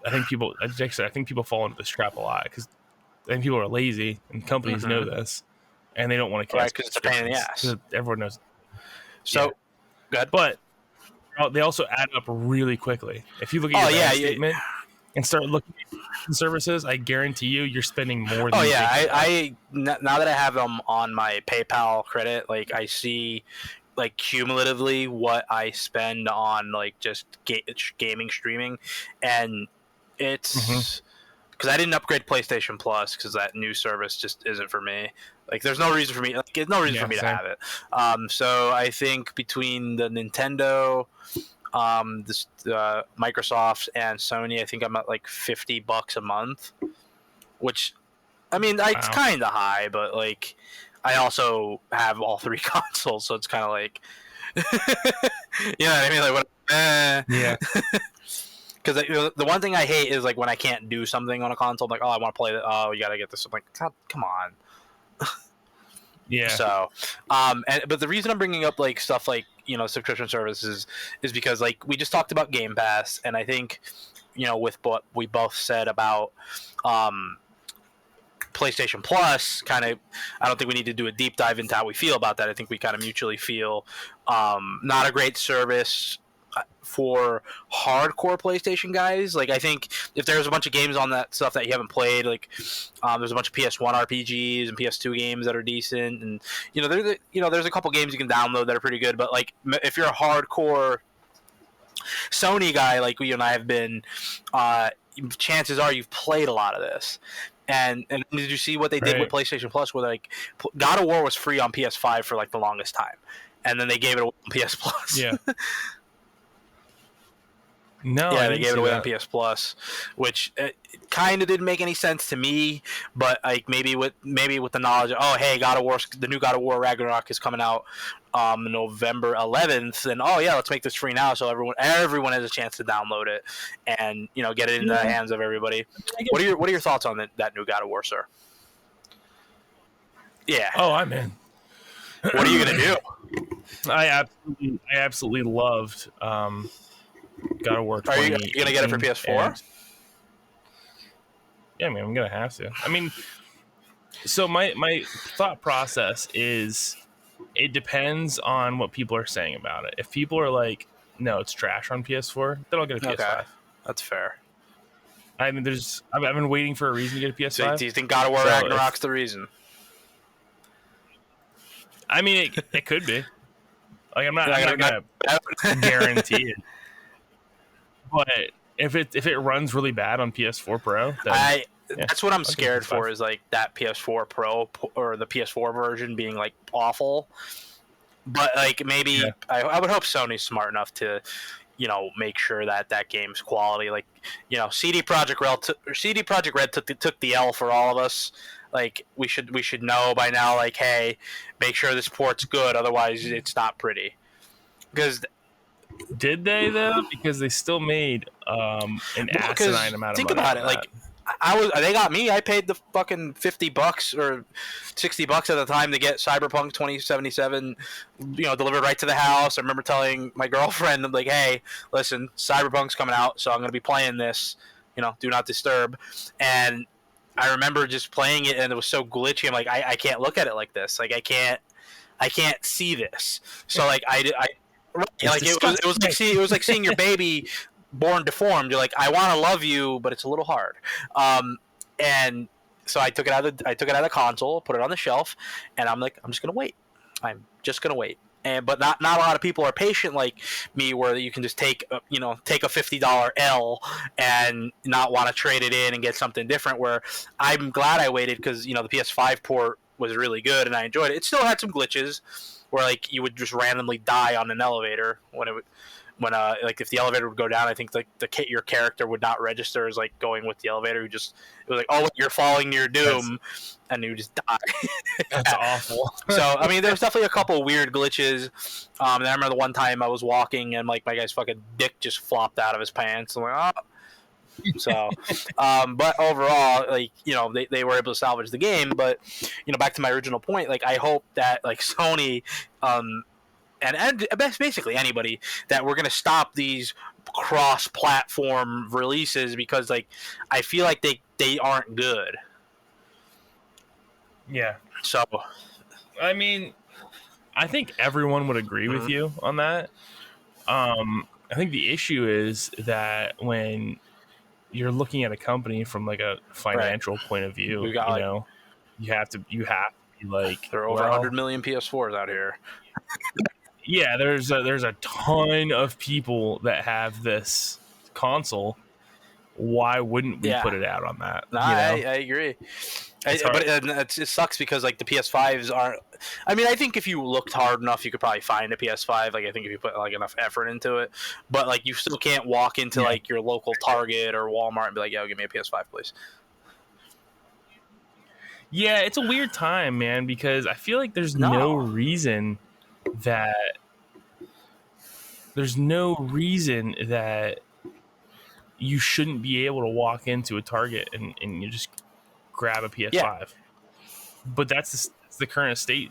Speaker 2: I think people fall into this trap a lot because I think people are lazy and companies know this and they don't want to cancel.
Speaker 1: Right, because it's a pain in the ass.
Speaker 2: Everyone knows.
Speaker 1: So, good.
Speaker 2: But they also add up really quickly. If you look at your statement and start looking at services, I guarantee you're spending more than
Speaker 1: now that I have them on my PayPal credit, like I see like cumulatively what I spend on like just gaming streaming, and it's because I didn't upgrade PlayStation Plus because that new service just isn't for me. Like there's no reason for me to have it. So I think between the Nintendo, Microsoft and Sony, I think I'm at like $50 a month, which I mean it's kind of high, but like I also have all three consoles, so it's kind of like you know what I mean, like
Speaker 2: yeah.
Speaker 1: Because the one thing I hate is like when I can't do something on a console. I'm like, oh, I want to play that. Oh, you gotta get this. I'm like, God, come on.
Speaker 2: Yeah.
Speaker 1: So, but the reason I'm bringing up like stuff like subscription services is because like we just talked about Game Pass, and I think with what we both said about PlayStation Plus, kind of, I don't think we need to do a deep dive into how we feel about that. I think we kind of mutually feel not a great service for hardcore PlayStation guys. Like I think if there's a bunch of games on that stuff that you haven't played, like there's a bunch of PS1 RPGs and PS2 games that are decent, and there's a couple games you can download that are pretty good. But like if you're a hardcore Sony guy like you and I have been, chances are you've played a lot of this. And did you see what they did with PlayStation Plus? Where like God of War was free on PS5 for like the longest time, and then they gave it away on PS Plus.
Speaker 2: Yeah. No,
Speaker 1: yeah, they gave it away on PS Plus, which kind of didn't make any sense to me. But like maybe with the knowledge of, oh hey, the new God of War Ragnarok is coming out November 11th, and oh yeah, let's make this free now so everyone has a chance to download it and get it in the hands of everybody. What are your thoughts on that new God of War, sir? Yeah.
Speaker 2: Oh, I'm in.
Speaker 1: What are you gonna do?
Speaker 2: I absolutely loved. God of War.
Speaker 1: Are you gonna get it for PS4?
Speaker 2: Yeah, man, I'm gonna have to. I mean, so my thought process is, it depends on what people are saying about it. If people are like, no, it's trash on PS4, then I'll get a PS5.
Speaker 1: Okay. That's fair.
Speaker 2: I mean, I've been waiting for a reason to get a PS5.
Speaker 1: So do you think God of War Ragnarok's the reason?
Speaker 2: I mean, it could be. Like, I'm not gonna guarantee it. But if it runs really bad on PS4 Pro, then
Speaker 1: that's what I'm scared for, is like that PS4 Pro or the PS4 version being like awful. But like maybe I would hope Sony's smart enough to, you know, make sure that that game's quality. Like, you know, CD Projekt Red took the L for all of us. Like, we should know by now. Like, hey, make sure this port's good, otherwise it's not pretty. Because
Speaker 2: did they though? Because they still made an asinine amount of money.
Speaker 1: Think about it, like. They got me. I paid the fucking $50 or $60 at the time to get Cyberpunk 2077, you know, delivered right to the house. I remember telling my girlfriend, I'm like, hey, listen, Cyberpunk's coming out, so I'm going to be playing this, you know, do not disturb. And I remember just playing it, and it was so glitchy. I'm like, I can't look at it like this. Like, I can't see this. So like it was like seeing your baby born deformed. You're like, I want to love you, but it's a little hard. And so I took it out of the console, put it on the shelf, and I'm like, I'm just gonna wait. But not a lot of people are patient like me, where you can just take a $50 L and not want to trade it in and get something different. Where I'm glad I waited, because, you know, the PS5 port was really good and I enjoyed it. It still had some glitches where like you would just randomly die on an elevator like if the elevator would go down. I think like your character would not register as like going with the elevator. It was like, oh, you're falling to your doom, and you just die.
Speaker 2: That's awful.
Speaker 1: So I mean, there's definitely a couple weird glitches. And I remember the one time I was walking and like my guy's fucking dick just flopped out of his pants. I'm like, oh. So, but overall, like, you know, they were able to salvage the game. But, you know, back to my original point, like, I hope that like Sony, and basically anybody, that we're going to stop these cross-platform releases, because like I feel like they aren't good.
Speaker 2: Yeah.
Speaker 1: So,
Speaker 2: I mean, I think everyone would agree with you on that. I think the issue is that when you're looking at a company from like a financial point of view, you know, you have to be like,
Speaker 1: there are over 100 million PS4s out here.
Speaker 2: Yeah, there's a ton of people that have this console. Why wouldn't we put it out on that?
Speaker 1: No, I agree. But it sucks because like the PS5s aren't. I mean, I think if you looked hard enough, you could probably find a PS5. Like, I think if you put like enough effort into it, but like you still can't walk into like your local Target or Walmart and be like, "Yo, give me a PS5, please."
Speaker 2: Yeah, it's a weird time, man, because I feel like there's no reason that you shouldn't be able to walk into a Target and you just grab a PS5. Yeah. But that's the current state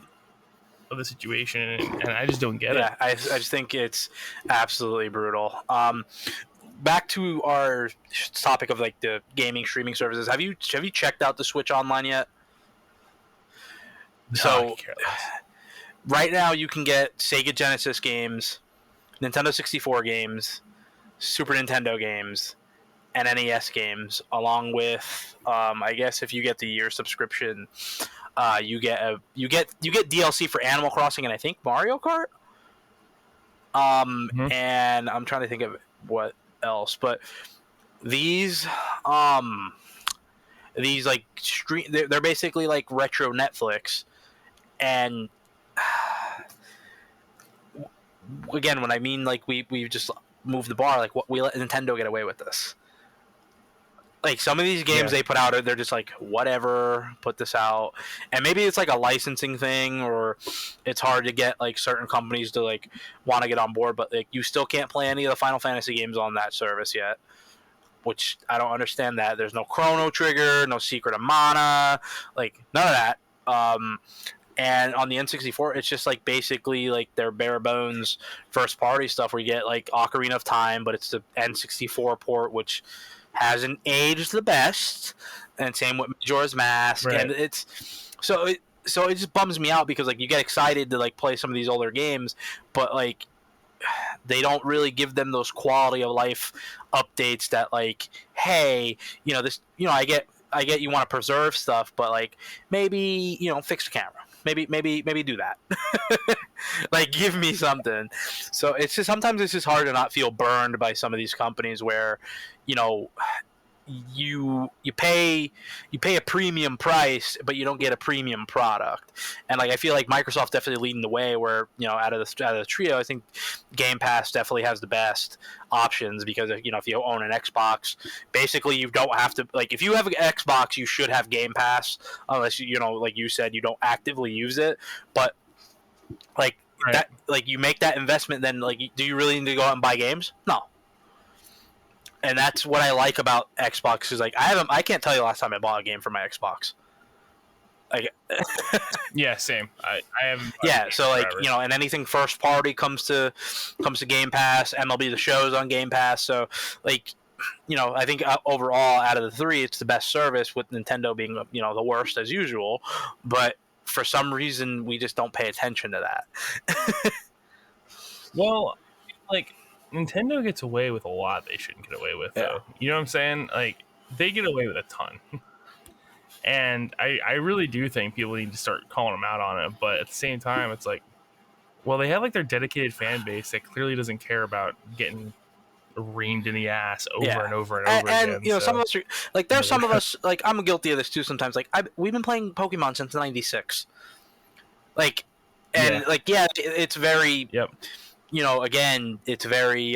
Speaker 2: of the situation, and I just don't get it.
Speaker 1: I just think it's absolutely brutal. Back to our topic of like the gaming streaming services. Have you checked out the Switch Online yet?
Speaker 2: No,
Speaker 1: so right now you can get Sega Genesis games, Nintendo 64 games, Super Nintendo games, and NES games, along with I guess if you get the year subscription, you get DLC for Animal Crossing and I think Mario Kart. And I'm trying to think of what else, but these like they're basically like retro Netflix. And again, when I mean like we just moved the bar, like what we let Nintendo get away with this. Like some of these games they put out, they're just like, whatever, put this out. And maybe it's like a licensing thing, or it's hard to get like certain companies to like want to get on board, but like you still can't play any of the Final Fantasy games on that service yet, which I don't understand that. There's no Chrono Trigger, no Secret of Mana, like none of that. And on the N64, it's just like basically like their bare bones first party stuff where you get like Ocarina of Time, but it's the N64 port, which hasn't aged the best. And same with Majora's Mask, and it's so it just bums me out because like you get excited to like play some of these older games, but like they don't really give them those quality of life updates that like, hey, this, I get you want to preserve stuff, but like maybe fix the camera, maybe do that. Like give me something. So it's just sometimes it's just hard to not feel burned by some of these companies where you know you pay a premium price, but you don't get a premium product. And like I feel like Microsoft definitely leading the way. Where out of the trio, I think Game Pass definitely has the best options because if you own an Xbox, basically you don't have to like if you have an Xbox, you should have Game Pass unless like you said you don't actively use it. But like
Speaker 2: Right.
Speaker 1: that, like you make that investment, then like do you really need to go out and buy games? No. And that's what I like about Xbox is like I can't tell you the last time I bought a game for my Xbox. Like,
Speaker 2: yeah, same. I haven't.
Speaker 1: Yeah, so like
Speaker 2: forever.
Speaker 1: and anything first party comes to Game Pass. MLB The Show's on Game Pass, so like I think overall out of the three, it's the best service. With Nintendo being the worst as usual, but for some reason we just don't pay attention to that.
Speaker 2: Well, like. Nintendo gets away with a lot they shouldn't get away with, though. You know what I'm saying? Like, they get away with a ton. And I really do think people need to start calling them out on it. But at the same time, it's like, well, they have like their dedicated fan base that clearly doesn't care about getting reamed in the ass over and over and over again.
Speaker 1: And some of us are like, there's some of us like I'm guilty of this too. Sometimes like we've been playing Pokemon since '96. Like, and it's very.
Speaker 2: Yep.
Speaker 1: Again, it's very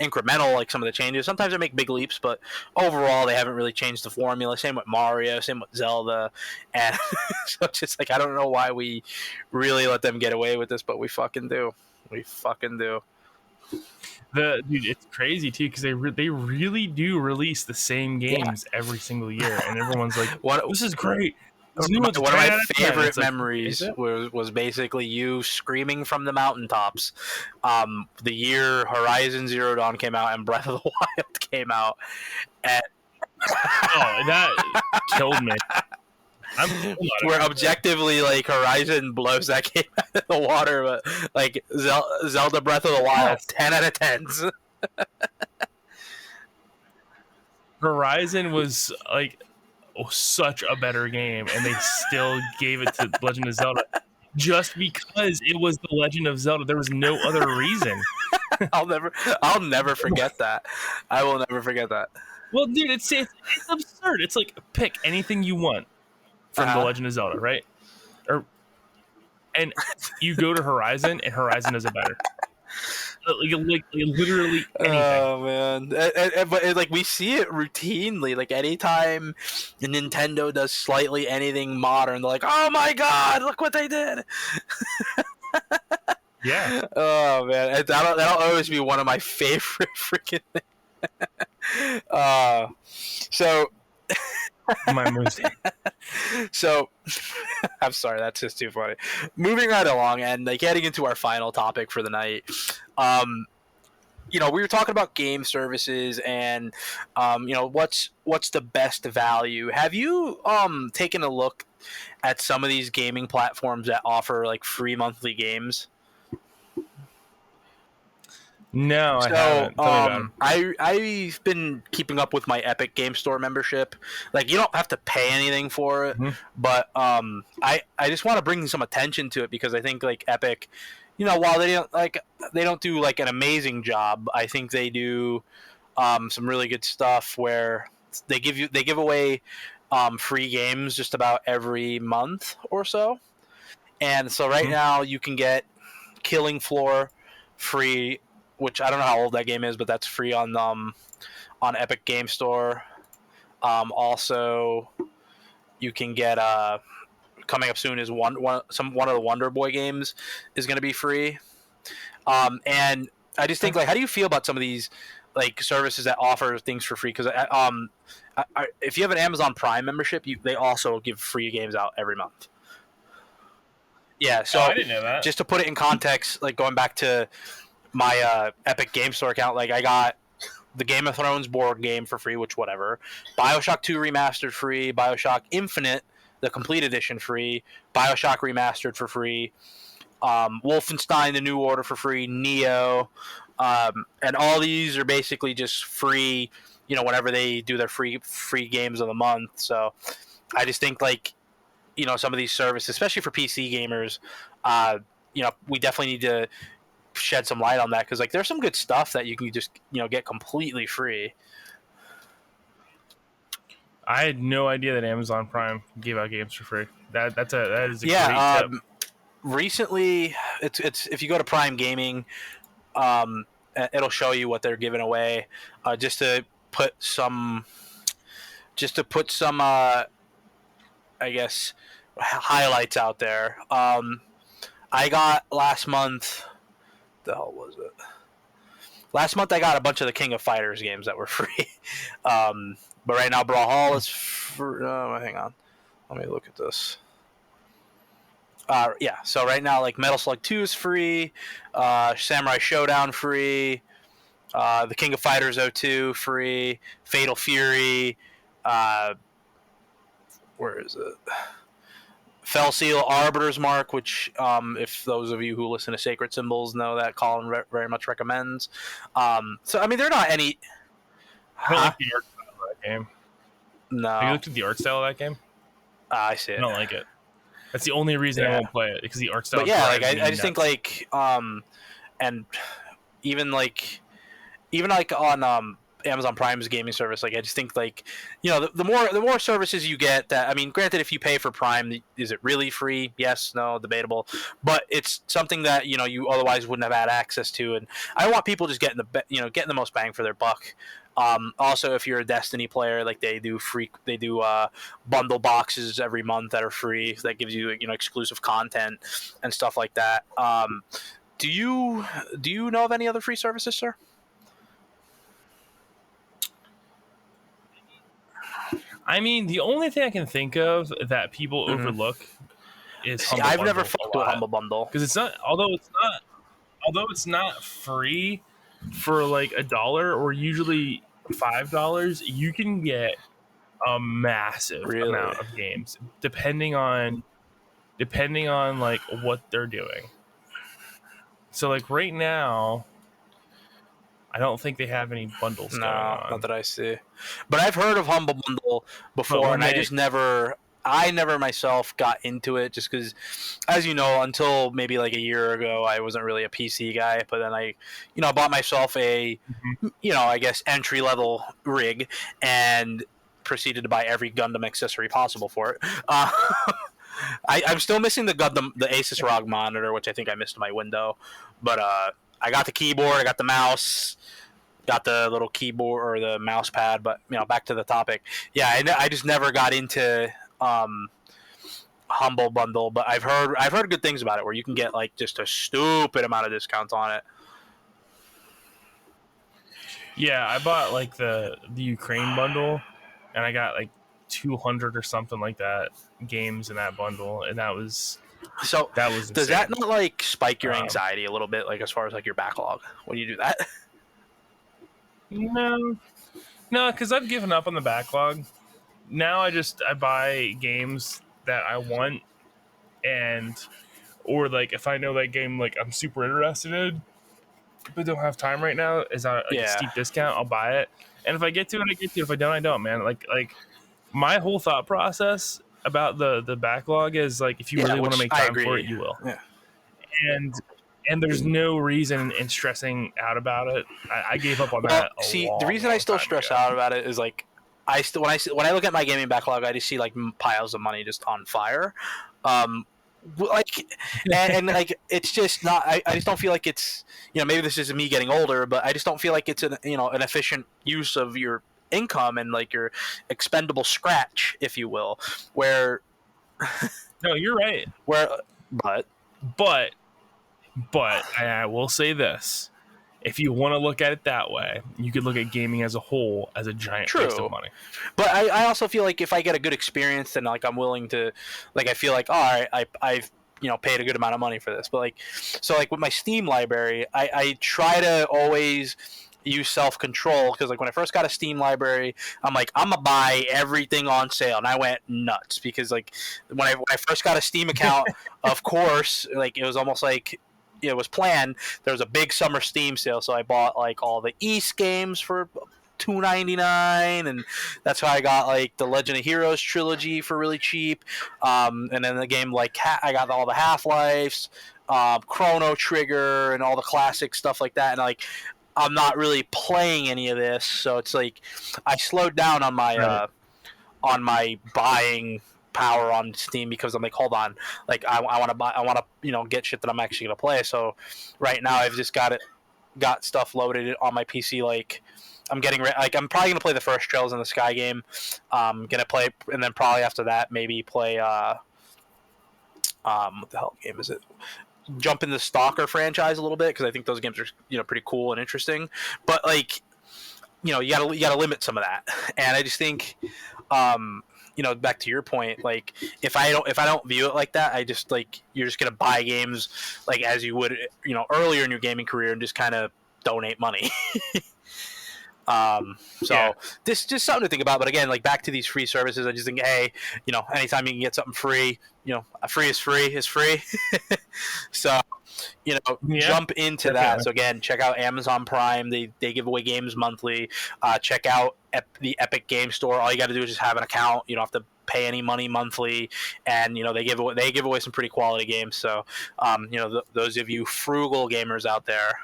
Speaker 1: incremental, like some of the changes. Sometimes they make big leaps, but overall, they haven't really changed the formula. Same with Mario, same with Zelda. And so it's just like, I don't know why we really let them get away with this, but we fucking do. We fucking do.
Speaker 2: Dude, it's crazy, too, because they really do release the same games every single year. And everyone's like, this is great.
Speaker 1: One of my favorite memories was basically you screaming from the mountaintops the year Horizon Zero Dawn came out and Breath of the Wild came out. And
Speaker 2: that killed me.
Speaker 1: Where objectively, like, Horizon blows that game out of the water, but like Zelda Breath of the Wild, 10 out of 10s.
Speaker 2: Horizon was like such a better game, and they still gave it to Legend of Zelda just because it was the Legend of Zelda. There was no other reason.
Speaker 1: I'll never forget that. I will never forget that.
Speaker 2: Well, dude, it's absurd. It's like pick anything you want from the Legend of Zelda, right? And you go to Horizon, and Horizon does it better. Like literally anything.
Speaker 1: Oh man, but like we see it routinely. Like anytime Nintendo does slightly anything modern, they're like, "Oh my god, look what they did!"
Speaker 2: Yeah.
Speaker 1: Oh man, that'll always be one of my favorite freaking things. So.
Speaker 2: My moves.
Speaker 1: So, I'm sorry, that's just too funny. Moving right along and like getting into our final topic for the night. We were talking about game services and what's the best value. Have you taken a look at some of these gaming platforms that offer like free monthly games?
Speaker 2: No, I haven't. Tell me about them.
Speaker 1: I've been keeping up with my Epic Game Store membership. Like, you don't have to pay anything for it, but I just want to bring some attention to it because I think like Epic, while they don't do like an amazing job, I think they do some really good stuff where they give away free games just about every month or so. And so right now you can get Killing Floor free, which I don't know how old that game is, but that's free on Epic Game Store. Also, you can get coming up soon is one of the Wonder Boy games is going to be free. And I just think like, how do you feel about some of these like services that offer things for free? Because if you have an Amazon Prime membership, they also give free games out every month. Yeah, so
Speaker 2: I didn't know that.
Speaker 1: Just to put it in context, like going back to my Epic Game Store account, like I got the Game of Thrones board game for free, which whatever. BioShock 2 Remastered free, BioShock Infinite, the complete edition free, BioShock Remastered for free, Wolfenstein: The New Order for free, Neo, and all these are basically just free. Whenever they do their free games of the month. So I just think like some of these services, especially for PC gamers, we definitely need to shed some light on that because like there's some good stuff that you can just get completely free.
Speaker 2: I had no idea that Amazon Prime gave out games for free. That is a great tip.
Speaker 1: Recently, it's if you go to Prime Gaming, it'll show you what they're giving away, just to put some, I guess, highlights out there. I got last month. The hell was it? Last month I got a bunch of the King of Fighters games that were free. But right now Brawlhalla is free. Hang on. Let me look at this. Yeah, so right now like Metal Slug 2 is free, Samurai Showdown free, the King of Fighters 02 free, Fatal Fury, where is it? Fell Seal Arbiter's Mark, which if those of you who listen to Sacred Symbols know that Colin very much recommends. So I mean, they're not any.
Speaker 2: I don't like the art style of that game.
Speaker 1: No.
Speaker 2: Have you looked at the art style of that game?
Speaker 1: I see it.
Speaker 2: I don't like it. That's the only reason I won't play it, because the art style.
Speaker 1: But yeah, like I just think like and even like on Amazon Prime's gaming service, like I just think like the more services you get, that I mean, granted, if you pay for Prime, is it really free? Yes, no, debatable, but it's something that you otherwise wouldn't have had access to, and I want people just getting the most bang for their buck. Also, if you're a Destiny player, like they do bundle boxes every month that are free. That gives you exclusive content and stuff like that. Do you know of any other free services, sir?
Speaker 2: I mean, the only thing I can think of that people overlook is Humble
Speaker 1: I've
Speaker 2: Bundle
Speaker 1: never fucked with Humble Bundle
Speaker 2: because it's not. Although it's not free for like $1 or usually $5, you can get a massive amount of games depending on like what they're doing. So like right now, I don't think they have any bundles going on.
Speaker 1: Not that I see. But I've heard of Humble Bundle before, and I never myself got into it just because, as you know, until maybe like a year ago, I wasn't really a PC guy. But then I bought myself a, I guess, entry-level rig and proceeded to buy every Gundam accessory possible for it. I'm still missing the Asus ROG monitor, which I think I missed in my window. But I got the keyboard, I got the mouse, got the little keyboard or the mouse pad. But back to the topic. Yeah, I just never got into Humble Bundle, but I've heard good things about it, where you can get like just a stupid amount of discounts on it.
Speaker 2: Yeah, I bought like the Ukraine bundle, and I got like 200 or something like that games in that bundle, and that was insane.
Speaker 1: Does that not like spike your anxiety a little bit, like as far as like your backlog when you do that?
Speaker 2: No, because I've given up on the backlog. Now I buy games that I want, or like if I know that game like I'm super interested in but don't have time right now, is on a steep discount, I'll buy it. And if I get to it, I get to it. If I don't, I don't, man. Like my whole thought process about the backlog is like, if you really want to make time for it, you will.
Speaker 1: Yeah.
Speaker 2: And there's no reason in stressing out about it. I gave up on that.
Speaker 1: The reason I still stress out about it is like when I look at my gaming backlog, I just see like piles of money just on fire. Like and like it's just not. I just don't feel like it's maybe this is me getting older, but I just don't feel like it's an efficient use of your income and like your expendable scratch, if you will. Where
Speaker 2: no, you're right.
Speaker 1: But
Speaker 2: I will say this: if you want to look at it that way, you could look at gaming as a whole as a giant waste of money.
Speaker 1: But I also feel like if I get a good experience, then like I'm willing to, like I feel like I've paid a good amount of money for this. But like with my Steam library, I try to always use self-control, because like when I first got a Steam library, I'm like, I'm gonna buy everything on sale, and I went nuts because like when I first got a Steam account, of course, like it was almost like it was planned. There was a big summer Steam sale, so I bought like all the East games for $2.99, and that's how I got like the Legend of Heroes trilogy for really cheap, and then the game like I got all the Half-Lives, Chrono Trigger, and all the classic stuff like that, and like I'm not really playing any of this, so it's like I slowed down on my buying power on Steam, because I'm like, hold on, like I want to buy, I want to get shit that I'm actually gonna play. So right now I've just got stuff loaded on my PC. Like I'm getting like I'm probably gonna play the first Trails in the Sky game. Gonna play, and then probably after that maybe play what the hell game is it? Jump in the Stalker franchise a little bit, because I think those games are pretty cool and interesting. But like you gotta limit some of that, and I just think back to your point, like if I don't view it like that, I just like you're just gonna buy games like as you would earlier in your gaming career and just kind of donate money. This is just something to think about. But again, like back to these free services, I just think, hey, anytime you can get something free, free is free is free. So jump into that. So again, check out Amazon Prime. They give away games monthly. Check out the Epic Game Store. All you got to do is just have an account. You don't have to pay any money monthly, and they give away some pretty quality games. So those of you frugal gamers out there,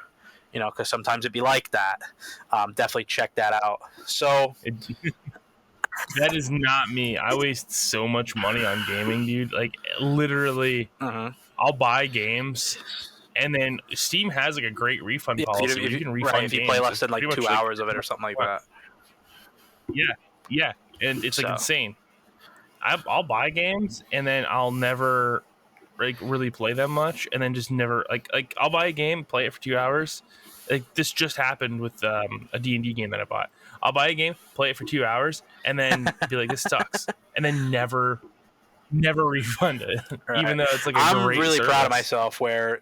Speaker 1: because sometimes it'd be like that. Definitely check that out. So
Speaker 2: that is not me. I waste so much money on gaming, dude. Like literally, I'll buy games, and then Steam has like a great refund policy where you can refund
Speaker 1: if you play less than like 2 hours of it or something like that.
Speaker 2: Yeah, and it's like insane. I'll buy games, and then I'll never like really play them much, and then just never like I'll buy a game, play it for 2 hours. Like this just happened with a D&D game that I bought. I'll buy a game, play it for 2 hours, and then be like, this sucks, and then never refund it. Right. Even though it's like
Speaker 1: I'm
Speaker 2: great
Speaker 1: really
Speaker 2: service.
Speaker 1: Proud of myself where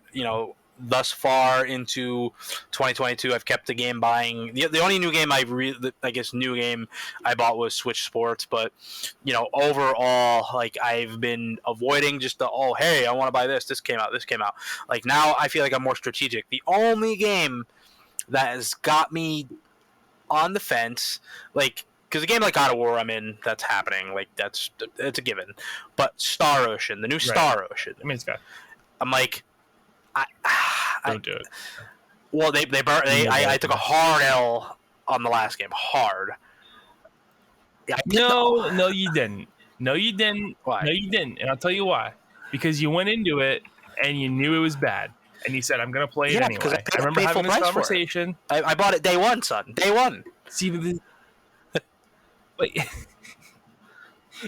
Speaker 1: thus far into 2022 I've kept the game buying. The only new game new game I bought was Switch Sports, but overall like I've been avoiding just the hey, I want to buy this came out. Like now I feel like I'm more strategic. The only game that has got me on the fence, like because a game like God of War I'm in, that's happening, like it's a given, but Star Ocean, the new Star Ocean,
Speaker 2: I mean, it's got,
Speaker 1: I'm like
Speaker 2: don't do it.
Speaker 1: Well, I took a hard L on the last game. Hard. Yeah,
Speaker 2: no, you didn't. No, you didn't.
Speaker 1: Why?
Speaker 2: No, you didn't. And I'll tell you why. Because you went into it and you knew it was bad, and you said, "I'm going to play it anyway." I remember having this conversation.
Speaker 1: I bought it day one, son. Day one.
Speaker 2: See, wait.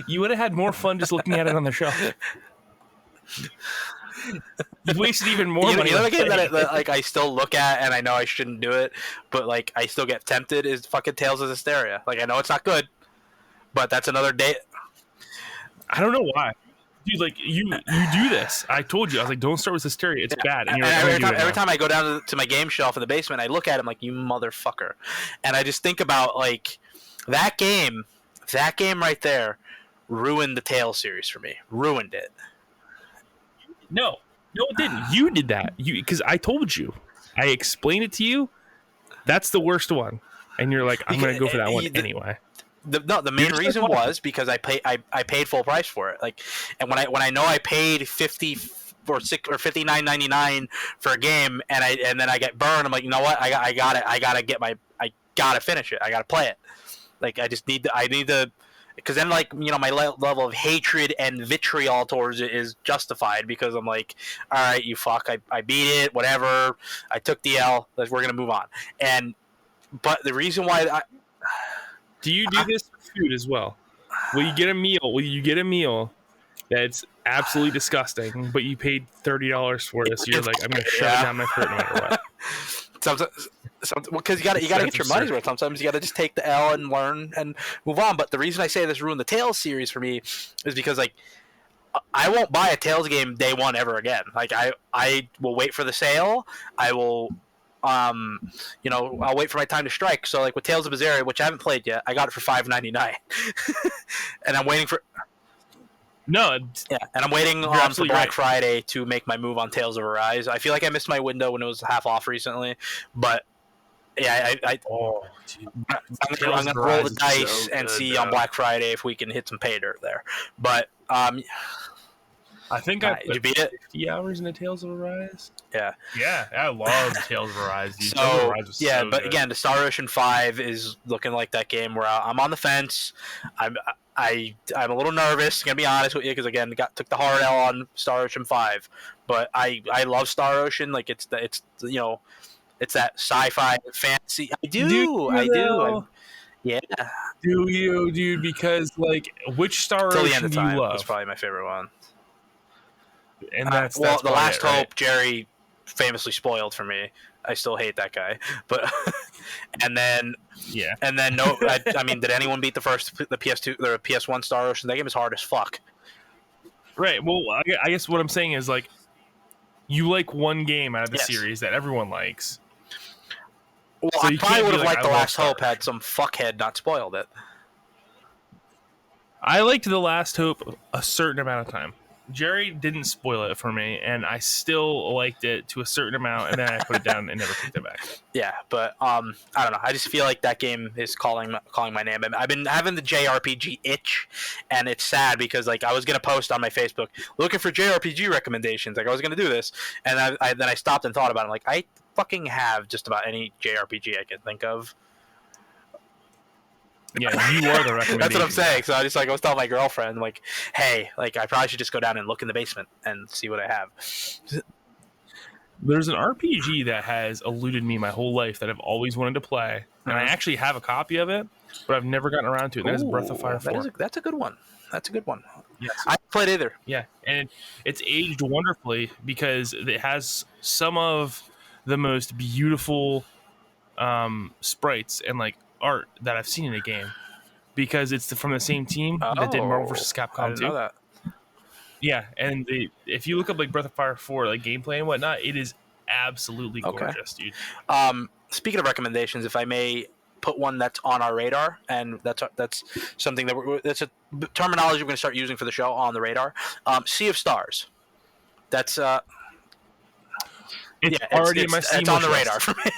Speaker 2: You would have had more fun just looking at it on the shelf. You wasted even more money.
Speaker 1: The other game that like I still look at and I know I shouldn't do it, but like I still get tempted is fucking Tales of Hysteria. Like I know it's not good, but that's another day.
Speaker 2: I don't know why, dude. Like you do this. I told you. I was like, don't start with Hysteria. It's bad. And
Speaker 1: every time I go down to my game shelf in the basement, I look at him like, you motherfucker, and I just think about like that game right there ruined the Tales series for me. Ruined it.
Speaker 2: No, it didn't. You did that. Because I told you. I explained it to you. That's the worst one. And you're like, I'm going to go for that one anyway.
Speaker 1: The main reason was because I paid full price for it. Like, and when I know I paid $50 or $59.99 for a game, and then I get burned, I'm like, you know what? I gotta finish it. I gotta play it. Like I need to. Because then, like, my level of hatred and vitriol towards it is justified, because I'm like, all right, you fuck, I beat it, whatever, I took the L, we're going to move on. But the reason why
Speaker 2: do you do this with food as well? Will you get a meal that's absolutely disgusting, but you paid $30 for it, so you're like, I'm going to shove it down my throat no matter what? Sometimes,
Speaker 1: because you got to get your money's worth. Sometimes you got to just take the L and learn and move on. But the reason I say this ruined the Tales series for me is because, like, I won't buy a Tales game day one ever again. Like, I will wait for the sale. I will I'll wait for my time to strike. So like with Tales of Berseria, which I haven't played yet, I got it for $5.99, and I'm waiting for.
Speaker 2: No.
Speaker 1: Yeah, and I'm waiting for Black Friday to make my move on Tales of Arise. I feel like I missed my window when it was half off recently, but yeah, I'm gonna roll the dice and see on Black Friday if we can hit some pay dirt there. But
Speaker 2: I think I
Speaker 1: did you beat it?
Speaker 2: 50 hours into Tales of Arise.
Speaker 1: Yeah,
Speaker 2: I love Tales of Arise. Dude.
Speaker 1: So yeah, but again, the Star Ocean 5 is looking like that game where I'm on the fence. I'm a little nervous, gonna be honest with you, because again, took the hard L on Star Ocean 5, but I love Star Ocean. Like it's that sci-fi fantasy. I do. Yeah.
Speaker 2: Do you, dude? Because like, which Star Ocean do you love?
Speaker 1: It's probably my favorite one.
Speaker 2: And that's
Speaker 1: The Last Hope. Jerry famously spoiled for me. I still hate that guy, but and then no, I mean, did anyone beat the PS2, the PS1 Star Ocean? That game is hard as fuck.
Speaker 2: Right. Well, I guess what I'm saying is like, you like one game out of the series that everyone likes.
Speaker 1: Well, so I probably would have liked The Last Hope had some fuckhead not spoiled it.
Speaker 2: I liked The Last Hope a certain amount of time. Jerry didn't spoil it for me, and I still liked it to a certain amount, and then I put it down and never picked it back.
Speaker 1: Yeah, but I don't know. I just feel like that game is calling my name. I've been having the JRPG itch, and it's sad because like I was gonna post on my Facebook looking for JRPG recommendations. Like I was gonna do this, and then I stopped and thought about it. Like I fucking have just about any JRPG I can think of.
Speaker 2: Yeah, you are the recommendation.
Speaker 1: That's what I'm saying. So I was telling my girlfriend, like, hey, like I probably should just go down and look in the basement and see what I have.
Speaker 2: There's an RPG that has eluded me my whole life that I've always wanted to play, and I actually have a copy of it, but I've never gotten around to it. That is Breath of Fire 4.
Speaker 1: That's a good one. That's a good one.
Speaker 2: Yes.
Speaker 1: I haven't played either.
Speaker 2: Yeah, and it's aged wonderfully because it has some of the most beautiful sprites and like art that I've seen in a game, because it's from the same team that did Marvel vs. Capcom 2.
Speaker 1: I didn't know that.
Speaker 2: Yeah, and if you look up like Breath of Fire 4, like gameplay and whatnot, it is absolutely gorgeous, dude.
Speaker 1: Speaking of recommendations, if I may put one that's on our radar, and that's something that's a terminology we're going to start using for the show on the radar. Sea of Stars. That's
Speaker 2: it's already in my Steam.
Speaker 1: It's on the radar for me.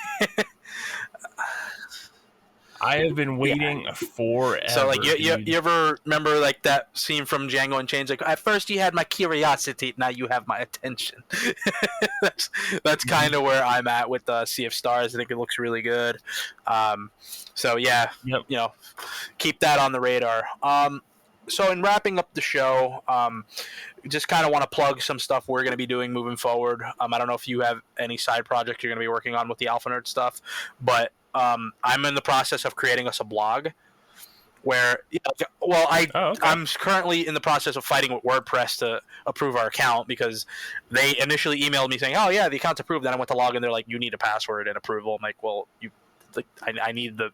Speaker 2: I have been waiting forever.
Speaker 1: So, like, you ever remember, like, that scene from Django Unchained? Like, at first you had my curiosity, now you have my attention. that's kind of where I'm at with Sea of Stars. I think it looks really good. So, yeah, keep that on the radar. So, in wrapping up the show, just kind of want to plug some stuff we're going to be doing moving forward. I don't know if you have any side projects you're going to be working on with the Alpha Nerd stuff, but I'm in the process of creating us a blog where, I'm currently in the process of fighting with WordPress to approve our account, because they initially emailed me saying, oh yeah, the account's approved. Then I went to log in. They're like, you need a password and approval. I'm like, well, I need the,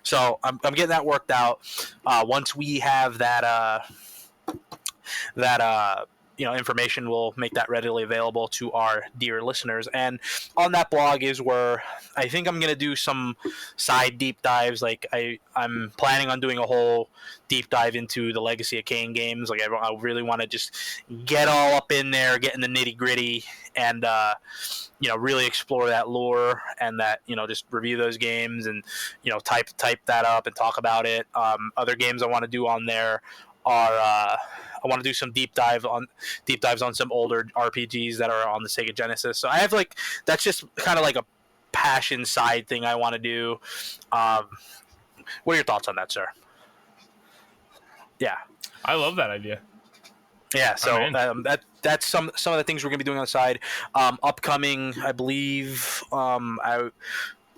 Speaker 1: so I'm getting that worked out. Once we have that information, will make that readily available to our dear listeners. And on that blog is where I think I'm going to do some side deep dives. Like I'm planning on doing a whole deep dive into the Legacy of Kain games. Like I really want to just get all up in there, get in the nitty gritty, and really explore that lore, and that just review those games, and type that up and talk about it. Other games I want to do on there are I want to do some deep dives on some older RPGs that are on the Sega Genesis. So I have that's just kind of like a passion side thing I want to do. What are your thoughts on that, sir? Yeah,
Speaker 2: I love that idea.
Speaker 1: Yeah, so that's some of the things we're gonna be doing on the side. Upcoming, I believe, I'm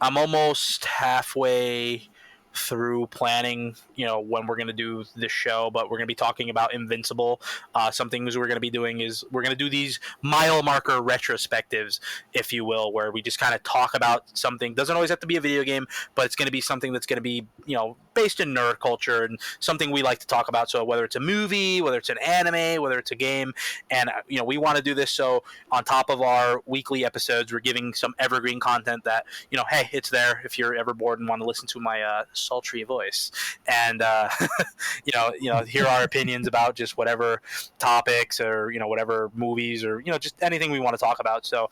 Speaker 1: almost halfway through planning, when we're going to do this show, but we're going to be talking about Invincible. Some things we're going to be doing is we're going to do these mile marker retrospectives, if you will, where we just kind of talk about something. Doesn't always have to be a video game, but it's going to be something that's going to be, based in nerd culture and something we like to talk about. So whether it's a movie, whether it's an anime, whether it's a game, and we want to do this. So on top of our weekly episodes, we're giving some evergreen content that, hey, it's there if you're ever bored and want to listen to my sultry voice, and hear our opinions about just whatever topics or whatever movies or just anything we want to talk about. So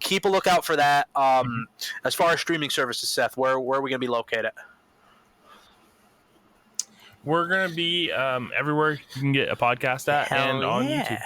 Speaker 1: keep a lookout for that. As far as streaming services, Seth, where are we going to be located?
Speaker 2: We're going to be everywhere you can get a podcast at.
Speaker 1: Hell
Speaker 2: and on
Speaker 1: yeah.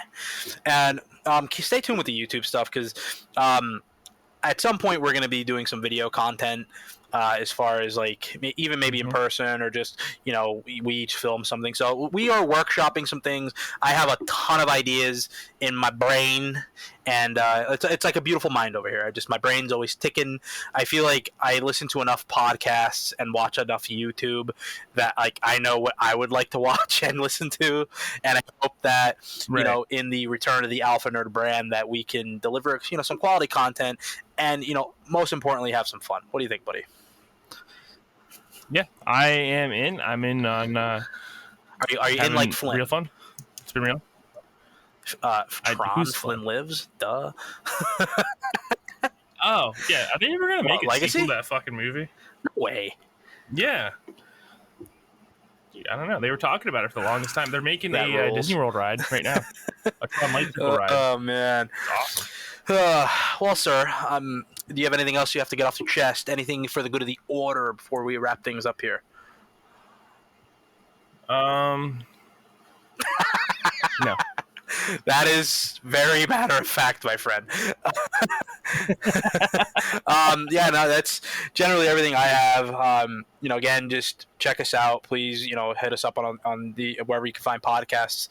Speaker 2: YouTube.
Speaker 1: And stay tuned with the YouTube stuff, because at some point we're going to be doing some video content, as far as like even maybe in person, or just we each film something. So we are workshopping some things. I have a ton of ideas in my brain, and it's like a beautiful mind over here. My brain's always ticking. I feel like I listen to enough podcasts and watch enough YouTube that like I know what I would like to watch and listen to, and I hope that in the return of the Alpha Nerd brand that we can deliver some quality content, and most importantly have some fun. What do you think, buddy?
Speaker 2: Yeah, I am in. I'm in on. Are
Speaker 1: you in like Flynn?
Speaker 2: Real fun. It's been real.
Speaker 1: Tron, Flynn Lives. Duh.
Speaker 2: Oh yeah, are they ever gonna make a
Speaker 1: Legacy?
Speaker 2: sequel to that fucking movie?
Speaker 1: No way.
Speaker 2: Yeah. I don't know. They were talking about it for the longest time. They're making a Disney World ride right now. A Tron Lightsaber ride.
Speaker 1: Oh man.
Speaker 2: It's awesome.
Speaker 1: Well, sir, do you have anything else you have to get off your chest? Anything for the good of the order before we wrap things up here?
Speaker 2: No.
Speaker 1: That is very matter of fact, my friend. Yeah, no, that's generally everything I have. Again, just check us out, please. Hit us up on the wherever you can find podcasts.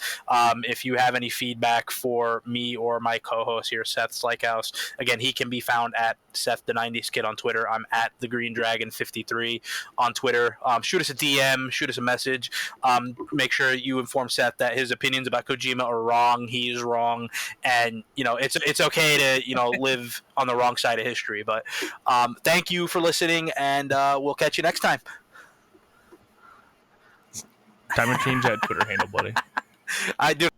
Speaker 1: If you have any feedback for me or my co-host here, Seth Slykehouse, again, he can be found at Seth the 90s Kid on Twitter. I'm at the Green Dragon 53 on Twitter. Shoot us a DM, shoot us a message. Make sure you inform Seth that his opinions about Kojima are wrong. He is wrong, and it's okay to live on the wrong side of history. But thank you for listening, and we'll catch you next time.
Speaker 2: Time to change that Twitter handle, buddy.
Speaker 1: I do.